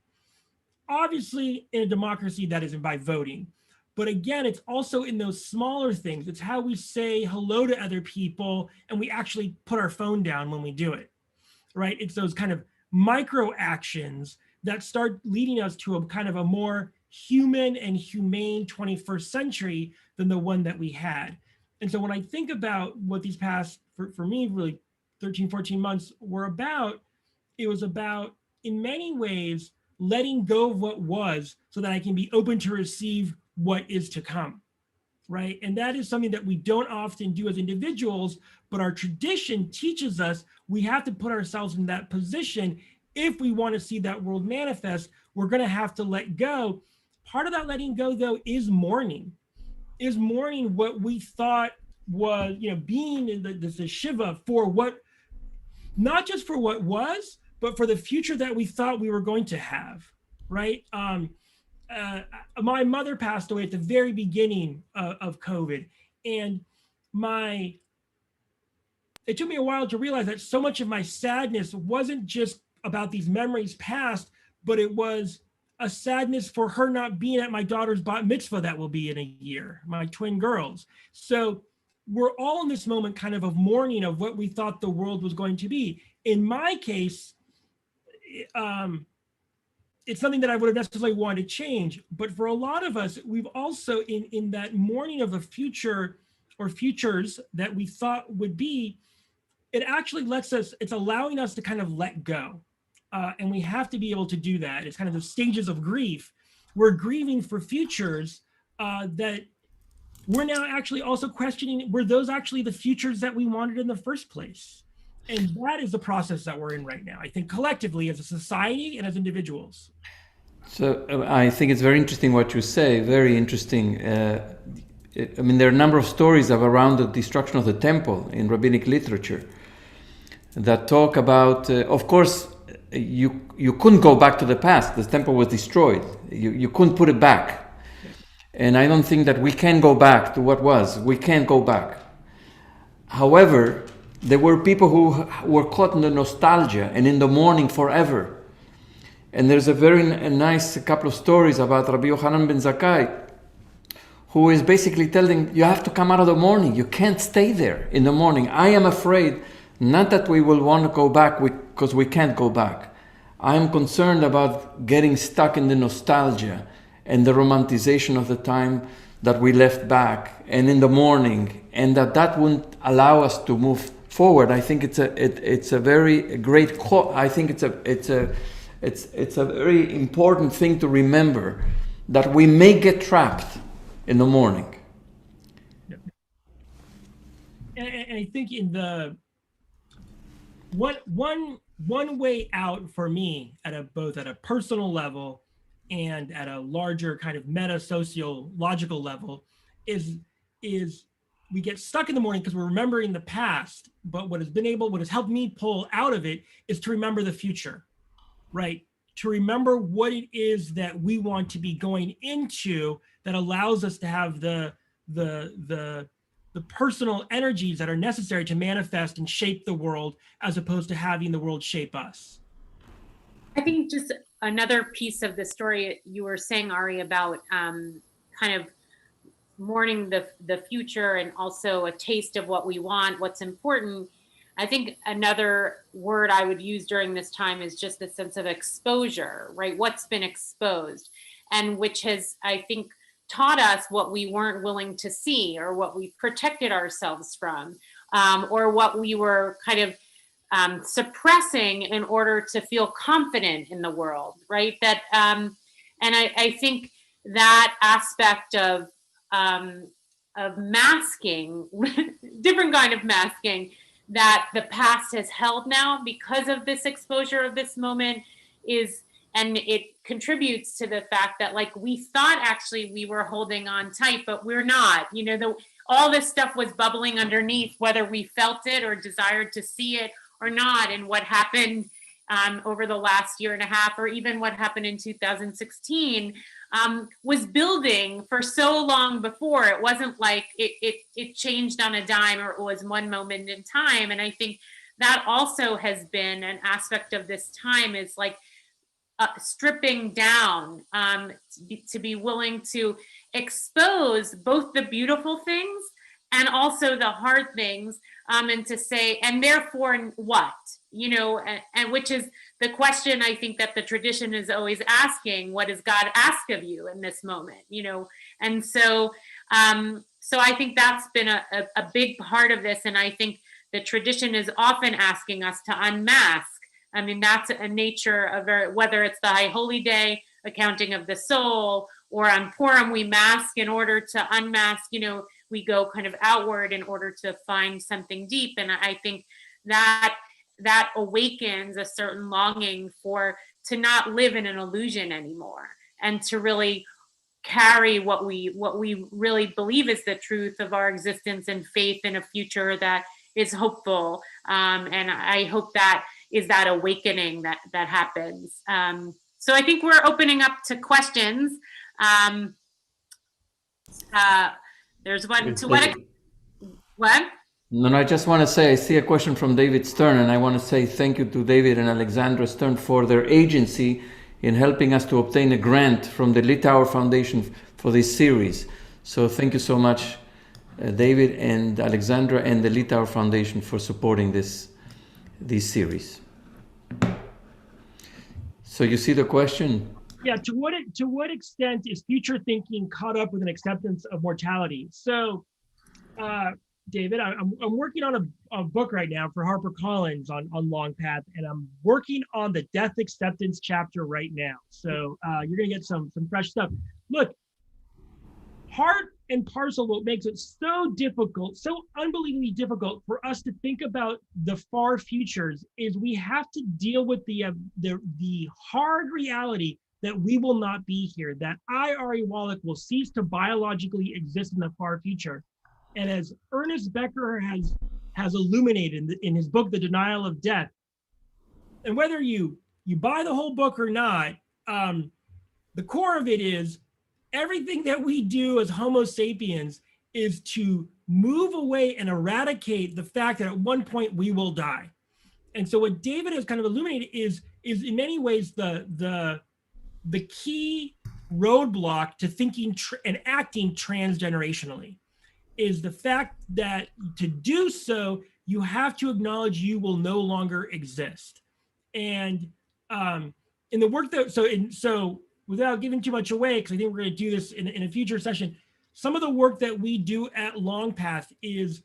Obviously, in a democracy, that isn't by voting. But again, it's also in those smaller things. It's how we say hello to other people and we actually put our phone down when we do it, right? It's those kind of micro actions that start leading us to a kind of a more human and humane 21st century than the one that we had. And so when I think about what these past, for me, really 13, 14 months were about, it was about, in many ways, letting go of what was so that I can be open to receive what is to come, right? And that is something that we don't often do as individuals, but our tradition teaches us we have to put ourselves in that position. If we want to see that world manifest, we're going to have to let go. Part of that letting go, though, is mourning what we thought was, being in the Shiva for what, not just for what was, but for the future that we thought we were going to have, right? My mother passed away at the very beginning of COVID, and it took me a while to realize that so much of my sadness wasn't just about these memories past, but it was a sadness for her not being at my daughter's bat mitzvah that will be in a year, my twin girls. So we're all in this moment kind of mourning of what we thought the world was going to be. In my case, it's something that I would have necessarily wanted to change. But for a lot of us, we've also in that mourning of the future or futures that we thought would be, it actually it's allowing us to kind of let go. And we have to be able to do that. It's kind of the stages of grief. We're grieving for futures that we're now actually also questioning, were those actually the futures that we wanted in the first place? And that is the process that we're in right now, I think, collectively as a society and as individuals. So I think it's very interesting what you say, very interesting. I mean, there are a number of stories around the destruction of the temple in rabbinic literature that talk about, of course, you couldn't go back to the past. The temple was destroyed. You couldn't put it back. And I don't think that we can go back to what was. We can't go back. However, there were people who were caught in the nostalgia and in the mourning forever. And there's a very nice couple of stories about Rabbi Yochanan ben Zakkai, who is basically telling, you have to come out of the mourning. You can't stay there in the mourning. I am afraid, not that we will want to go back because we can't go back. I am concerned about getting stuck in the nostalgia and the romanticization of the time that we left back and in the mourning, and that wouldn't allow us to move forward. I think it's a very great call. I think it's a very important thing to remember, that we may get trapped in the mourning. And I think in the one way out for me both at a personal level and at a larger kind of meta-sociological level is we get stuck in the morning because we're remembering the past, but what has helped me pull out of it is to remember the future, right? To remember what it is that we want to be going into that allows us to have the personal energies that are necessary to manifest and shape the world, as opposed to having the world shape us. I think just another piece of the story you were saying, Ari, about kind of mourning the future and also a taste of what we want, what's important. I think another word I would use during this time is just the sense of exposure, right? What's been exposed, and which has, I think, taught us what we weren't willing to see, or what we protected ourselves from, or what we were kind of suppressing in order to feel confident in the world, right? That, and I think that aspect of masking, different kind of masking, that the past has held now because of this exposure of this moment and it contributes to the fact that, like, we thought actually we were holding on tight, but we're not. All this stuff was bubbling underneath, whether we felt it or desired to see it or not. And what happened over the last year and a half, or even what happened in 2016, was building for so long before. It wasn't like it changed on a dime, or it was one moment in time. And I think that also has been an aspect of this time, is like stripping down, to be willing to expose both the beautiful things and also the hard things, and to say, and therefore what, and which is the question I think that the tradition is always asking: what does God ask of you in this moment? And so I think that's been a big part of this. And I think the tradition is often asking us to unmask. I mean, that's a nature of whether it's the High Holy Day, accounting of the soul, or on Purim, we mask in order to unmask, we go kind of outward in order to find something deep. And I think that awakens a certain longing to not live in an illusion anymore, and to really carry what we really believe is the truth of our existence, and faith in a future that is hopeful. And I hope that is that awakening that happens. So I think we're opening up to questions. There's one. To what? No, I just want to say, I see a question from David Stern, and I want to say thank you to David and Alexandra Stern for their agency in helping us to obtain a grant from the Litauer Foundation for this series. So thank you so much, David and Alexandra and the Litauer Foundation for supporting this series. So you see the question? Yeah, to what extent is future thinking caught up with an acceptance of mortality? So, David, I'm working on a book right now for HarperCollins on Long Path, and I'm working on the death acceptance chapter right now. So you're gonna get some fresh stuff. Look, part and parcel what makes it so difficult, so unbelievably difficult for us to think about the far futures is we have to deal with the hard reality that we will not be here, that Ari Wallach will cease to biologically exist in the far future. And as Ernest Becker has illuminated in his book, The Denial of Death, and whether you buy the whole book or not, the core of it is everything that we do as Homo sapiens is to move away and eradicate the fact that at one point we will die. And so what David has kind of illuminated is in many ways the key roadblock to thinking and acting transgenerationally is the fact that to do so, you have to acknowledge you will no longer exist. And in the work that, so without giving too much away, because I think we're going to do this in a future session, some of the work that we do at Long Path is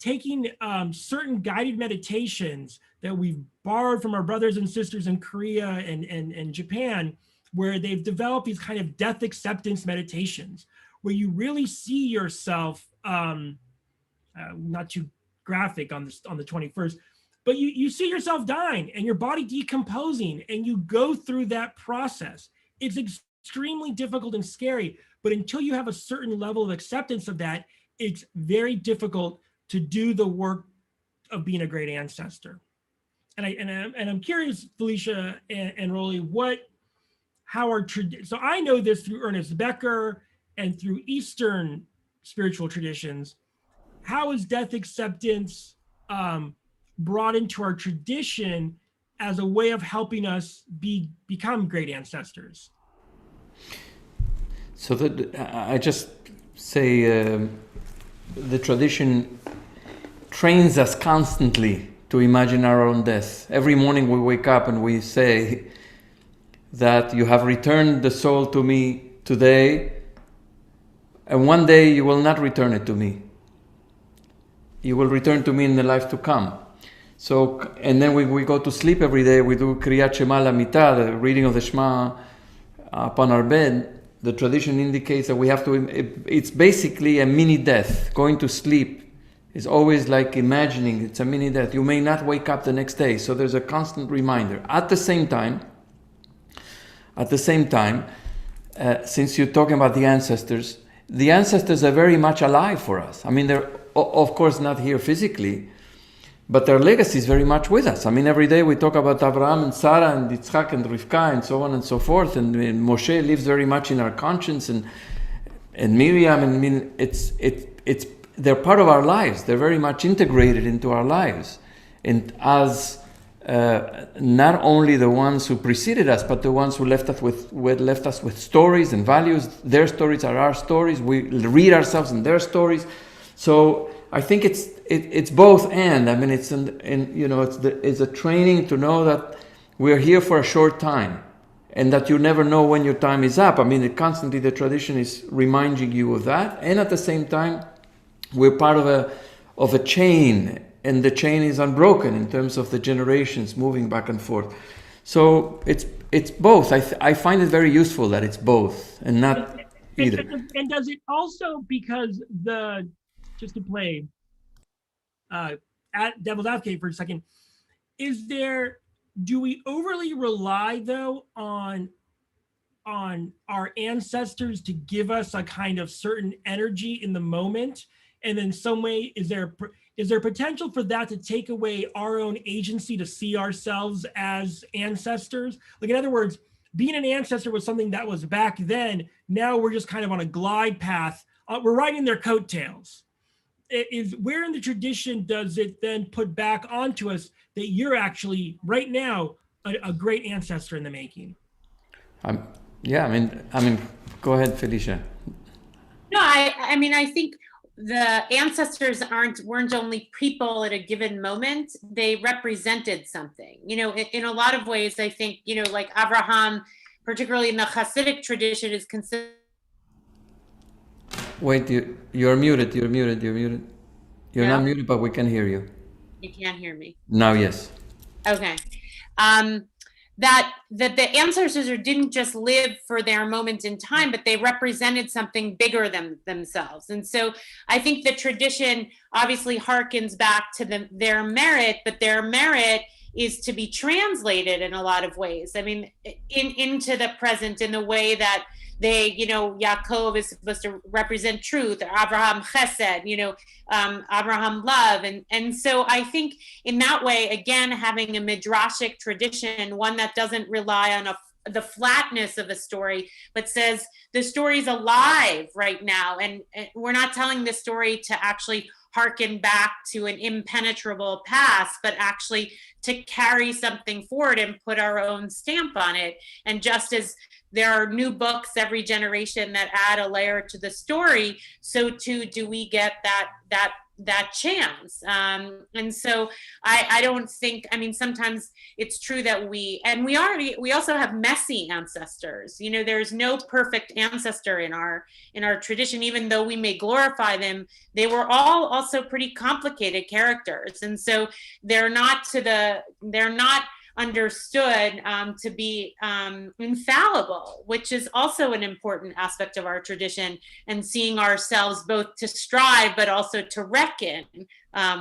taking certain guided meditations that we've borrowed from our brothers and sisters in Korea and Japan, where they've developed these kind of death acceptance meditations, where you really see yourself, not too graphic on the 21st, but you see yourself dying and your body decomposing, and you go through that process. It's extremely difficult and scary, but until you have a certain level of acceptance of that, it's very difficult to do the work of being a great ancestor. And I'm curious, Felicia and Roly, so I know this through Ernest Becker and through Eastern spiritual traditions. How is death acceptance brought into our tradition as a way of helping us become great ancestors? So I just say the tradition trains us constantly to imagine our own death. Every morning we wake up and we say that you have returned the soul to me today, and one day you will not return it to me. You will return to me in the life to come. So, and then we go to sleep every day, we do Kriyat Shema Lamita, the reading of the Shema upon our bed. The tradition indicates that we have to, it's basically a mini death. Going to sleep is always like imagining it's a mini death. You may not wake up the next day, so there's a constant reminder. At the same time, since you're talking about the ancestors are very much alive for us. I mean, they're of course not here physically, but their legacy is very much with us. I mean, every day we talk about Abraham and Sarah and Yitzchak and Rivka and so on and so forth. And Moshe lives very much in our conscience, and Miriam. I mean, they're part of our lives. They're very much integrated into our lives, and as not only the ones who preceded us, but the ones who left us with stories and values. Their stories are our stories. We read ourselves in their stories. So I think it's both and. I mean, it's a training to know that we're here for a short time, and that you never know when your time is up. I mean, constantly the tradition is reminding you of that, and at the same time, we're part of a chain, and the chain is unbroken in terms of the generations moving back and forth. So it's both. I find it very useful that it's both and not either. And does it also, because just to play devil's advocate for a second, do we overly rely though on our ancestors to give us a kind of certain energy in the moment, and in some way is there potential for that to take away our own agency to see ourselves as ancestors? Like, in other words, being an ancestor was something that was back then. Now we're just kind of on a glide path. We're riding their coattails. Where in the tradition does it then put back onto us that you're actually right now a great ancestor in the making? Yeah, I mean, go ahead, Felicia. No, I mean, I think the ancestors weren't only people at a given moment, they represented something. In a lot of ways, I think, like Abraham, particularly in the Hasidic tradition, is considered. Wait, you're muted, you're muted, you're muted. You're No? not muted, but we can hear you. You can't hear me. Now, yes. Okay. That the ancestors didn't just live for their moment in time, but they represented something bigger than themselves. And so I think the tradition obviously harkens back to their merit, but their merit is to be translated in a lot of ways. I mean, into the present in the way that they, Yaakov is supposed to represent truth, or Abraham chesed, Abraham love. And so I think in that way, again, having a midrashic tradition, one that doesn't rely on the flatness of a story, but says the story's alive right now. And we're not telling the story to actually harken back to an impenetrable past, but actually to carry something forward and put our own stamp on it. And just as there are new books every generation that add a layer to the story, so too do we get that chance. And so I don't think, sometimes it's true that we also have messy ancestors. There's no perfect ancestor in our tradition, even though we may glorify them. They were all also pretty complicated characters. And so they're not understood to be infallible, which is also an important aspect of our tradition, and seeing ourselves both to strive but also to reckon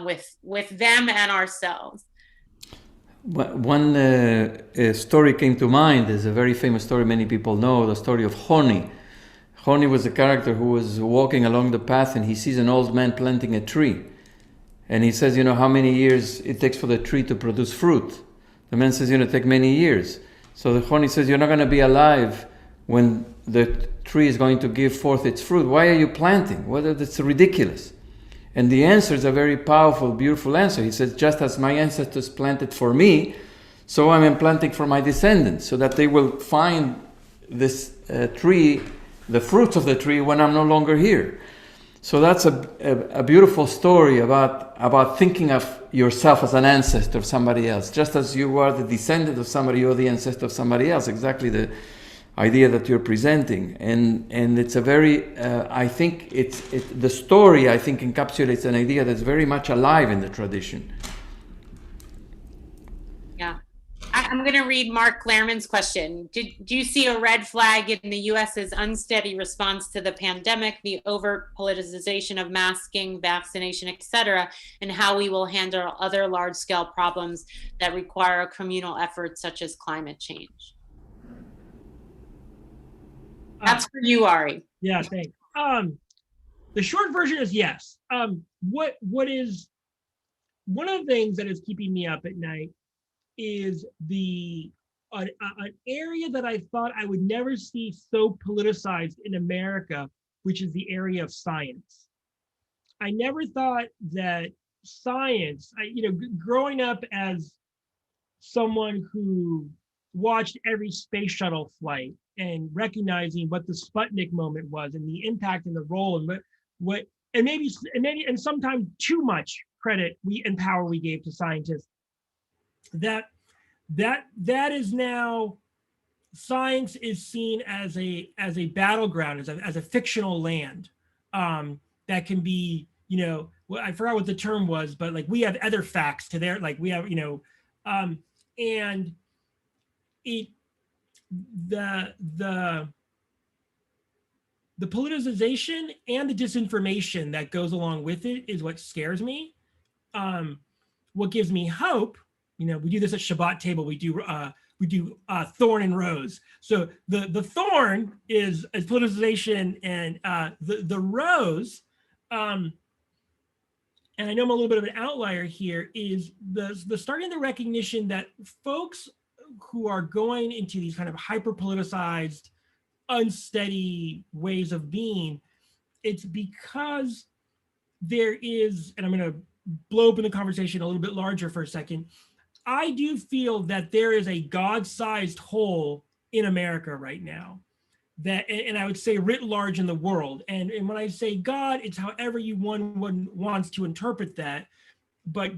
with them and ourselves. One story came to mind. Is a very famous story many people know, the story of Honi. Honi was a character who was walking along the path, and he sees an old man planting a tree, and he says, how many years it takes for the tree to produce fruit. The man says, take many years. So the Honi says, you're not going to be alive when the tree is going to give forth its fruit. Why are you planting? Well, that's ridiculous. And the answer is a very powerful, beautiful answer. He says, just as my ancestors planted for me, so I'm planting for my descendants, so that they will find this tree, the fruits of the tree, when I'm no longer here. So that's a beautiful story about thinking of yourself as an ancestor of somebody else. Just as you are the descendant of somebody, you're the ancestor of somebody else. Exactly the idea that you're presenting. And it's a very, I think the story, I think, encapsulates an idea that's very much alive in the tradition. Yeah. I'm going to read Mark Lehrman's question. Do you see a red flag in the U.S.'s unsteady response to the pandemic, the overt politicization of masking, vaccination, etc., and how we will handle other large-scale problems that require communal efforts such as climate change? That's for you, Ari. Yeah, thanks. The short version is yes. What is one of the things that is keeping me up at night is an area that I thought I would never see so politicized in America, which is the area of science. I never thought that science, growing up as someone who watched every space shuttle flight and recognizing what the Sputnik moment was and the impact and the role and what and maybe sometimes too much credit and power we gave to scientists, that is now, science is seen as a battleground, as a fictional land that can be, I forgot what the term was, but like we have other facts to their, like we have, and the politicization and the disinformation that goes along with it is what scares me. What gives me hope, we do this at Shabbat table. We do thorn and rose. So the thorn is politicization, and the rose, and I know I'm a little bit of an outlier here, is the starting the recognition that folks who are going into these kind of hyper politicized, unsteady ways of being, it's because there is, and I'm going to blow open the conversation a little bit larger for a second. I do feel that there is a God-sized hole in America right now that, and I would say writ large in the world. And when I say God, it's however one wants to interpret that. But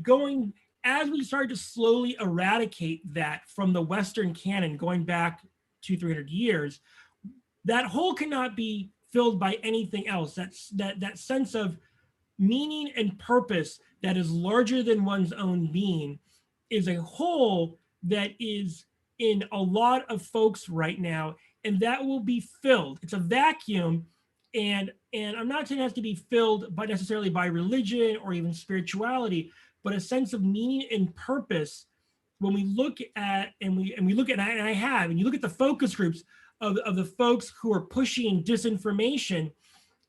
as we started to slowly eradicate that from the Western canon, going back 200-300 years, that hole cannot be filled by anything else. That sense of meaning and purpose that is larger than one's own being is a hole that is in a lot of folks right now, and that will be filled. It's a vacuum, and I'm not saying it has to be filled by necessarily by religion or even spirituality, but a sense of meaning and purpose. When we look at and we look at, and I have, and you look at the focus groups of the folks who are pushing disinformation,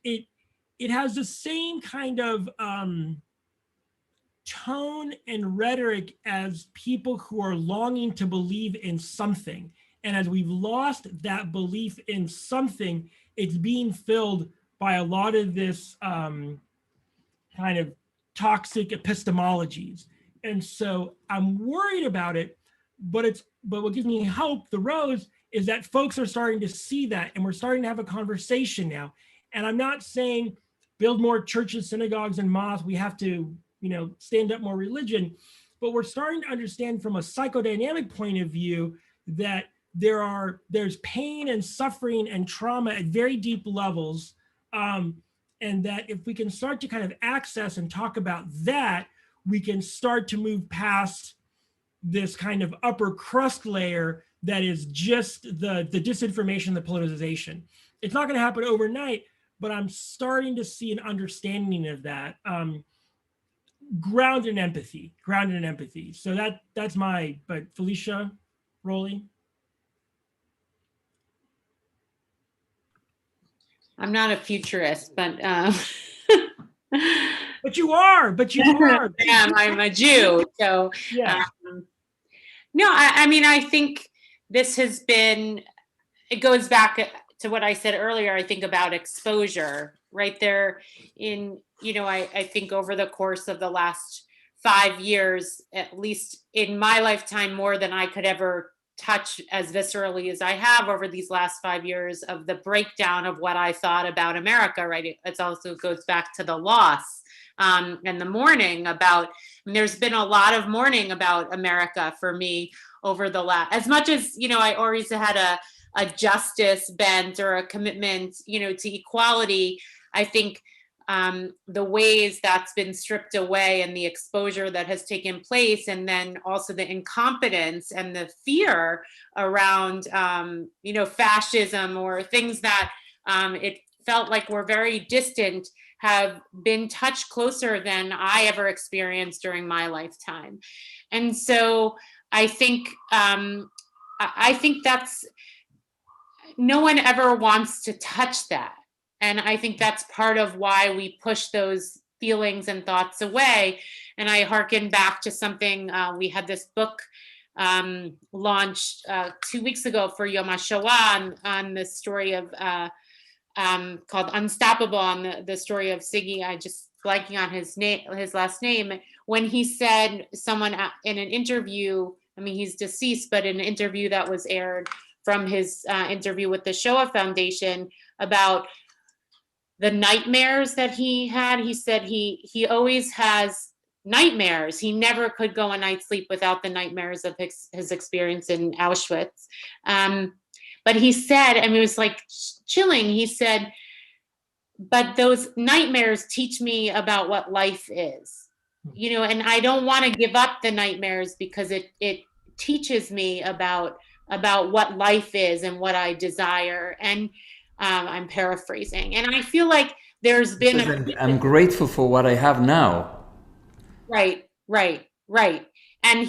it has the same kind of tone and rhetoric as people who are longing to believe in something. And as we've lost that belief in something, it's being filled by a lot of this kind of toxic epistemologies. And so I'm worried about it, but what gives me hope, the rose, is that folks are starting to see that, and we're starting to have a conversation now. And I'm not saying build more churches, synagogues, and mosques. We have to, stand up more religion, but we're starting to understand from a psychodynamic point of view that there's pain and suffering and trauma at very deep levels. And that if we can start to kind of access and talk about that, we can start to move past this kind of upper crust layer that is just the disinformation, the politicization. It's not going to happen overnight, but I'm starting to see an understanding of that, grounded in empathy. So that's but Felicia, Roly? I'm not a futurist, but But you are. I'm a Jew. So yeah. No, I mean, I think this has been, it goes back to what I said earlier, I think about exposure right there I think over the course of the last 5 years, at least in my lifetime, more than I could ever touch as viscerally as I have over these last 5 years, of the breakdown of what I thought about America, right? It also goes back to the loss and the mourning about, there's been a lot of mourning about America for me over the last, as much as, I always had a justice bent or a commitment, to equality. I think the ways that's been stripped away and the exposure that has taken place, and then also the incompetence and the fear around, fascism or things that it felt like were very distant, have been touched closer than I ever experienced during my lifetime. And so I think that's, no one ever wants to touch that. And I think that's part of why we push those feelings and thoughts away. And I hearken back to something, we had this book launched 2 weeks ago for Yom HaShoah on the story of, called Unstoppable, on the story of Siggy. I just blanking on his last name, when he said, someone in an interview, he's deceased, but in an interview that was aired from his interview with the Shoah Foundation about the nightmares that he had. He said he always has nightmares. He never could go a night's sleep without the nightmares of his experience in Auschwitz. But he said, it was like chilling. He said, but those nightmares teach me about what life is, and I don't want to give up the nightmares, because it teaches me about what life is and what I desire. And I'm paraphrasing, and I feel like there's been I'm grateful for what I have now. Right. And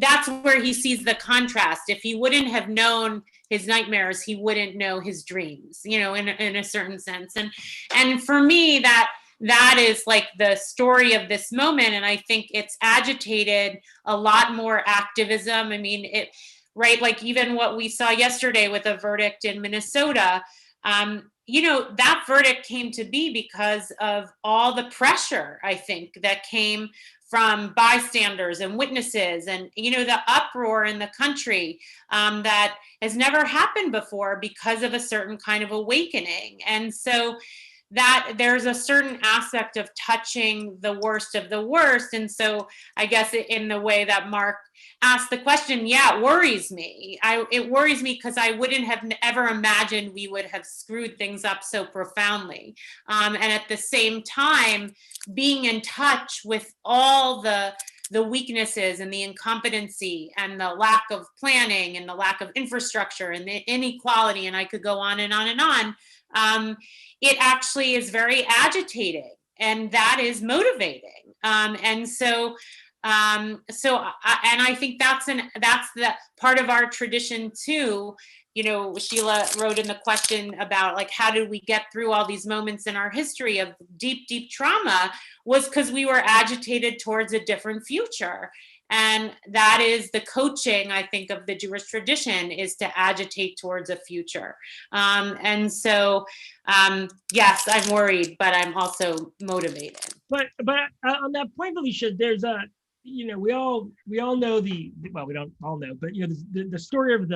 that's where he sees the contrast. If he wouldn't have known his nightmares, he wouldn't know his dreams, in a certain sense. And for me, that is like the story of this moment. And I think it's agitated a lot more activism. Right, like even what we saw yesterday with a verdict in Minnesota, that verdict came to be because of all the pressure, I think, that came from bystanders and witnesses, and the uproar in the country that has never happened before because of a certain kind of awakening. And so that there's a certain aspect of touching the worst of the worst. And so I guess in the way that Mark asked the question, yeah, it worries me. It worries me because I wouldn't have ever imagined we would have screwed things up so profoundly. And at the same time, being in touch with all the weaknesses and the incompetency and the lack of planning and the lack of infrastructure and the inequality, and I could go on and on and on. It actually is very agitating, and that is motivating. And I think that's the part of our tradition too. Sheila wrote in the question about like, how did we get through all these moments in our history of deep, deep trauma, was because we were agitated towards a different future. And that is the coaching, I think, of the Jewish tradition, is to agitate towards a future. Yes, I'm worried, but I'm also motivated. But on that point, Felicia, there's we all know we don't all know, but the story of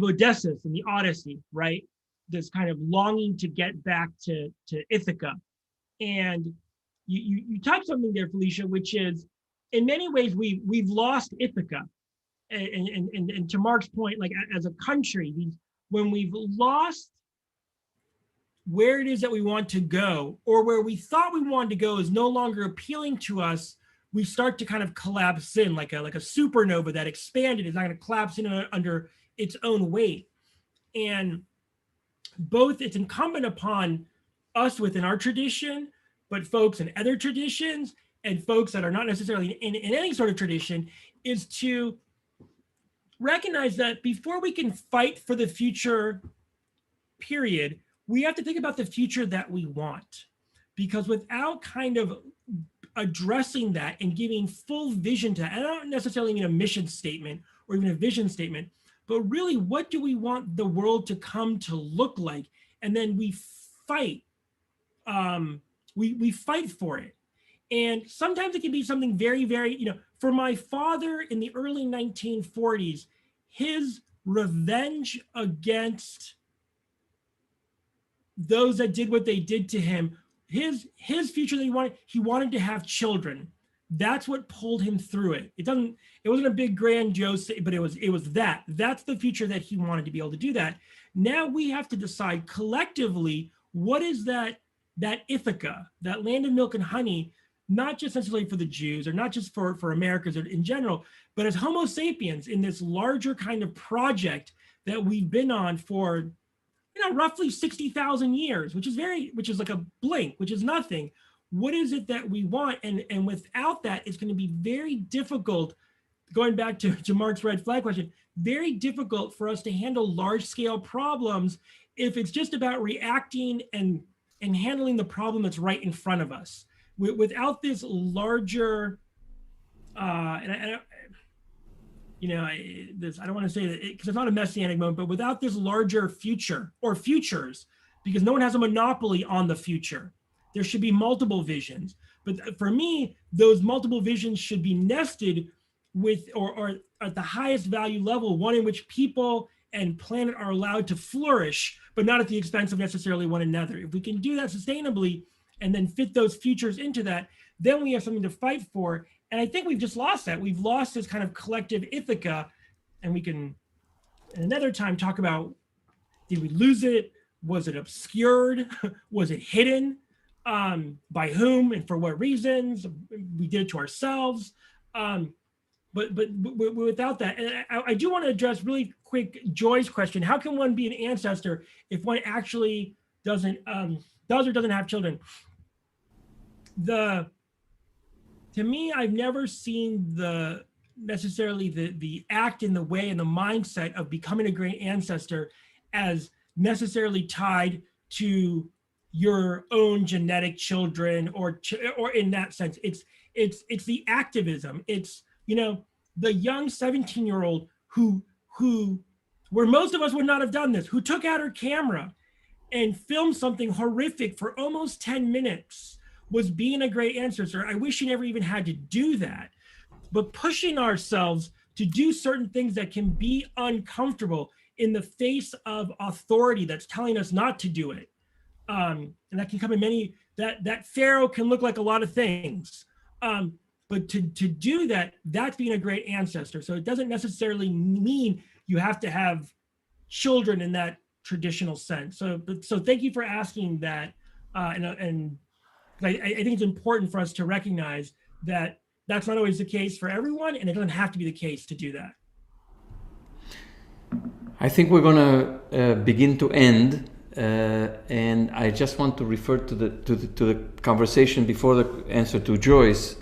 Odysseus and the Odyssey, right? This kind of longing to get back to Ithaca, and you touched something there, Felicia, which is, in many ways, we've lost Ithaca, and to Mark's point, like as a country, when we've lost where it is that we want to go, or where we thought we wanted to go is no longer appealing to us, we start to kind of collapse in like a supernova that expanded is not going to collapse in under its own weight. And both it's incumbent upon us within our tradition, but folks in other traditions, and folks that are not necessarily in any sort of tradition, is to recognize that before we can fight for the future, period, we have to think about the future that we want. Because without kind of addressing that and giving full vision to that, I don't necessarily mean a mission statement or even a vision statement, but really, what do we want the world to come to look like? And then we fight. We fight for it. And sometimes it can be something very, very, for my father in the early 1940s, his revenge against those that did what they did to him, his future that he wanted to have children. That's what pulled him through it. It wasn't a big grandiose, but it was that's the future that he wanted to be able to do that. Now we have to decide collectively, what is that Ithaca, that land of milk and honey, not just necessarily for the Jews or not just for Americans in general, but as Homo sapiens in this larger kind of project that we've been on for roughly 60,000 years, which is like a blink, which is nothing. What is it that we want? And without that, it's going to be very difficult, going back to Mark's red flag question, very difficult for us to handle large scale problems if it's just about reacting and handling the problem that's right in front of us. Without this larger, I don't want to say that because it's not a messianic moment, but without this larger future or futures, because no one has a monopoly on the future. There should be multiple visions. But for me, those multiple visions should be nested with or at the highest value level, one in which people and planet are allowed to flourish, but not at the expense of necessarily one another. If we can do that sustainably and then fit those futures into that, then we have something to fight for. And I think we've just lost that. We've lost this kind of collective Ithaca, and we can, at another time, talk about, did we lose it? Was it obscured? Was it hidden? By whom and for what reasons? We did it to ourselves. But without that, and I do want to address really quick Joy's question. How can one be an ancestor if one actually does or doesn't have children? To me, I've never seen necessarily the act and the way and the mindset of becoming a great ancestor as necessarily tied to your own genetic children or in that sense. It's the activism. It's the young 17-year-old who where most of us would not have done this, who took out her camera and filmed something horrific for almost 10 minutes was being a great ancestor. I wish you never even had to do that. But pushing ourselves to do certain things that can be uncomfortable in the face of authority that's telling us not to do it. And that can come in many, that Pharaoh can look like a lot of things. But to do that, that's being a great ancestor. So it doesn't necessarily mean you have to have children in that traditional sense. So thank you for asking that. And I think it's important for us to recognize that that's not always the case for everyone, and it doesn't have to be the case to do that. I think we're going to begin to end, and I just want to refer to the conversation before the answer to Joyce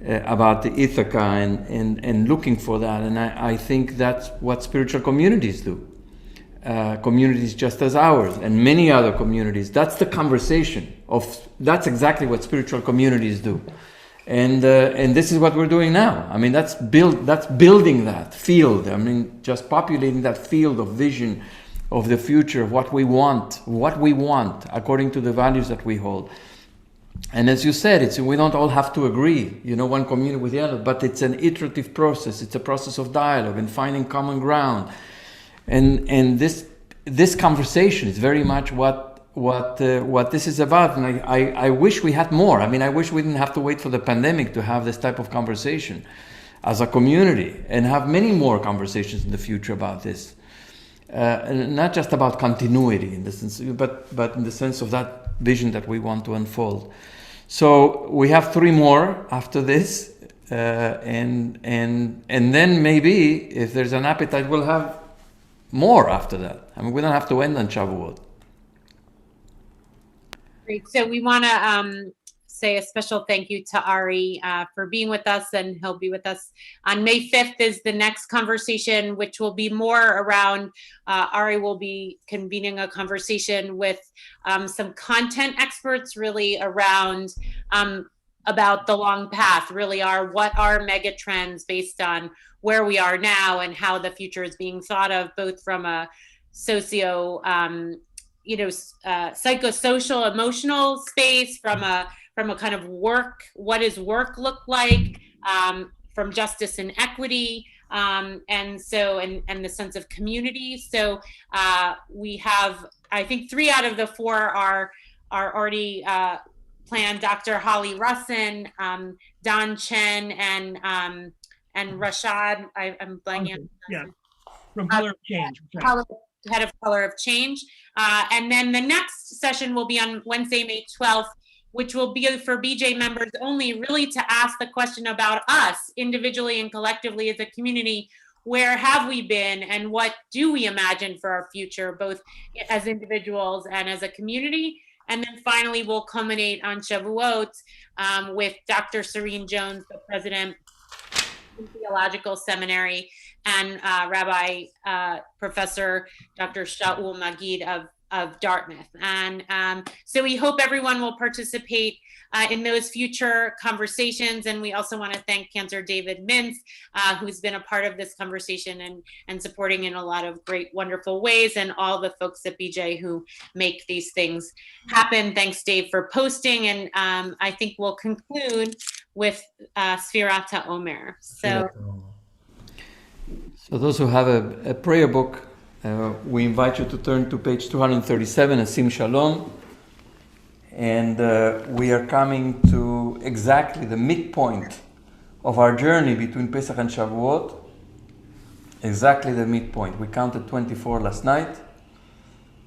about the Ithaca and looking for that. And I think that's what spiritual communities do. Communities just as ours and many other communities. That's the conversation that's exactly what spiritual communities do. And this is what we're doing now. I mean, that's building that field. I mean, just populating that field of vision of the future, of what we want according to the values that we hold. And as you said, we don't all have to agree, one community with the other, but it's an iterative process. It's a process of dialogue and finding common ground. And this conversation is very much what this is about. And I wish we had more. I mean, I wish we didn't have to wait for the pandemic to have this type of conversation as a community, and have many more conversations in the future about this. And not just about continuity in the sense, but in the sense of that vision that we want to unfold. So we have 3 more after this, and then maybe if there's an appetite, we'll have more after that. I mean, we don't have to end on Shavuot. Great. So we want to say a special thank you to Ari for being with us, and he'll be with us on May 5th is the next conversation, which will be more around, Ari will be convening a conversation with some content experts really around about the long path, really what are mega trends based on where we are now and how the future is being thought of, both from a psychosocial, emotional space, from a kind of work, what does work look like, from justice and equity, and the sense of community. So we have, I think 3 out of the 4 are already planned. Dr. Holly Russin, Don Chen, and Rashad, I'm blanking. Yeah, from Color of Change. Head of Color of Change. And then the next session will be on Wednesday, May 12th, which will be for BJ members only, really to ask the question about us individually and collectively as a community. Where have we been, and what do we imagine for our future, both as individuals and as a community? And then finally, we'll culminate on Shavuot with Dr. Serene Jones, the president of the Theological Seminary, and Rabbi Professor Dr. Shaul Magid of Dartmouth. And so we hope everyone will participate in those future conversations. And we also want to thank Cantor David Mintz, who's been a part of this conversation and supporting in a lot of great, wonderful ways, and all the folks at BJ who make these things happen. Thanks, Dave, for posting. And I think we'll conclude with Sfirat HaOmer. So those who have a prayer book, we invite you to turn to page 237, Asim Shalom. And we are coming to exactly the midpoint of our journey between Pesach and Shavuot. Exactly the midpoint. We counted 24 last night.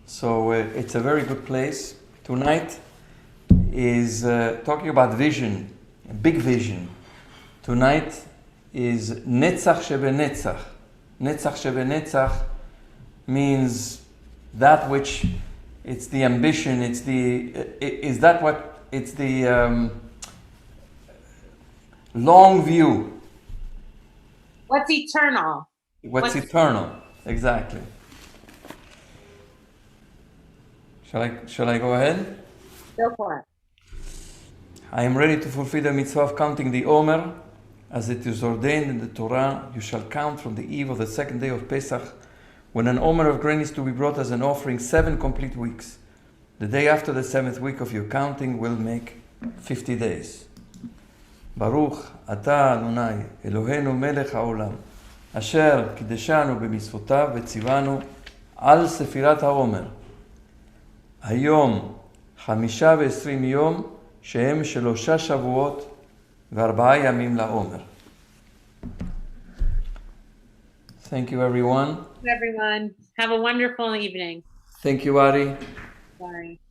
So it's a very good place. Tonight is talking about vision, a big vision. Tonight is Netzach Shebenetzach. Netzach Shebenetzach means that which, it's the ambition, it's the long view. What's eternal? What's eternal, exactly. Shall I go ahead? Go for it. I am ready to fulfill the mitzvah of counting the Omer, as it is ordained in the Torah. You shall count from the eve of the 2nd day of Pesach, when an Omer of grain is to be brought as an offering, 7 complete weeks. The day after the 7th week of your counting will make 50 days. ברוך אתה אדוני אלוהינו מלך העולם אשר קידשנו במצוותיו וציוונו על ספירת העומר. היום 25 יום שהם 3 שבועות ו4 ימים לעומר. Thank you everyone. Everyone, have a wonderful evening. Thank you Ari. Bye.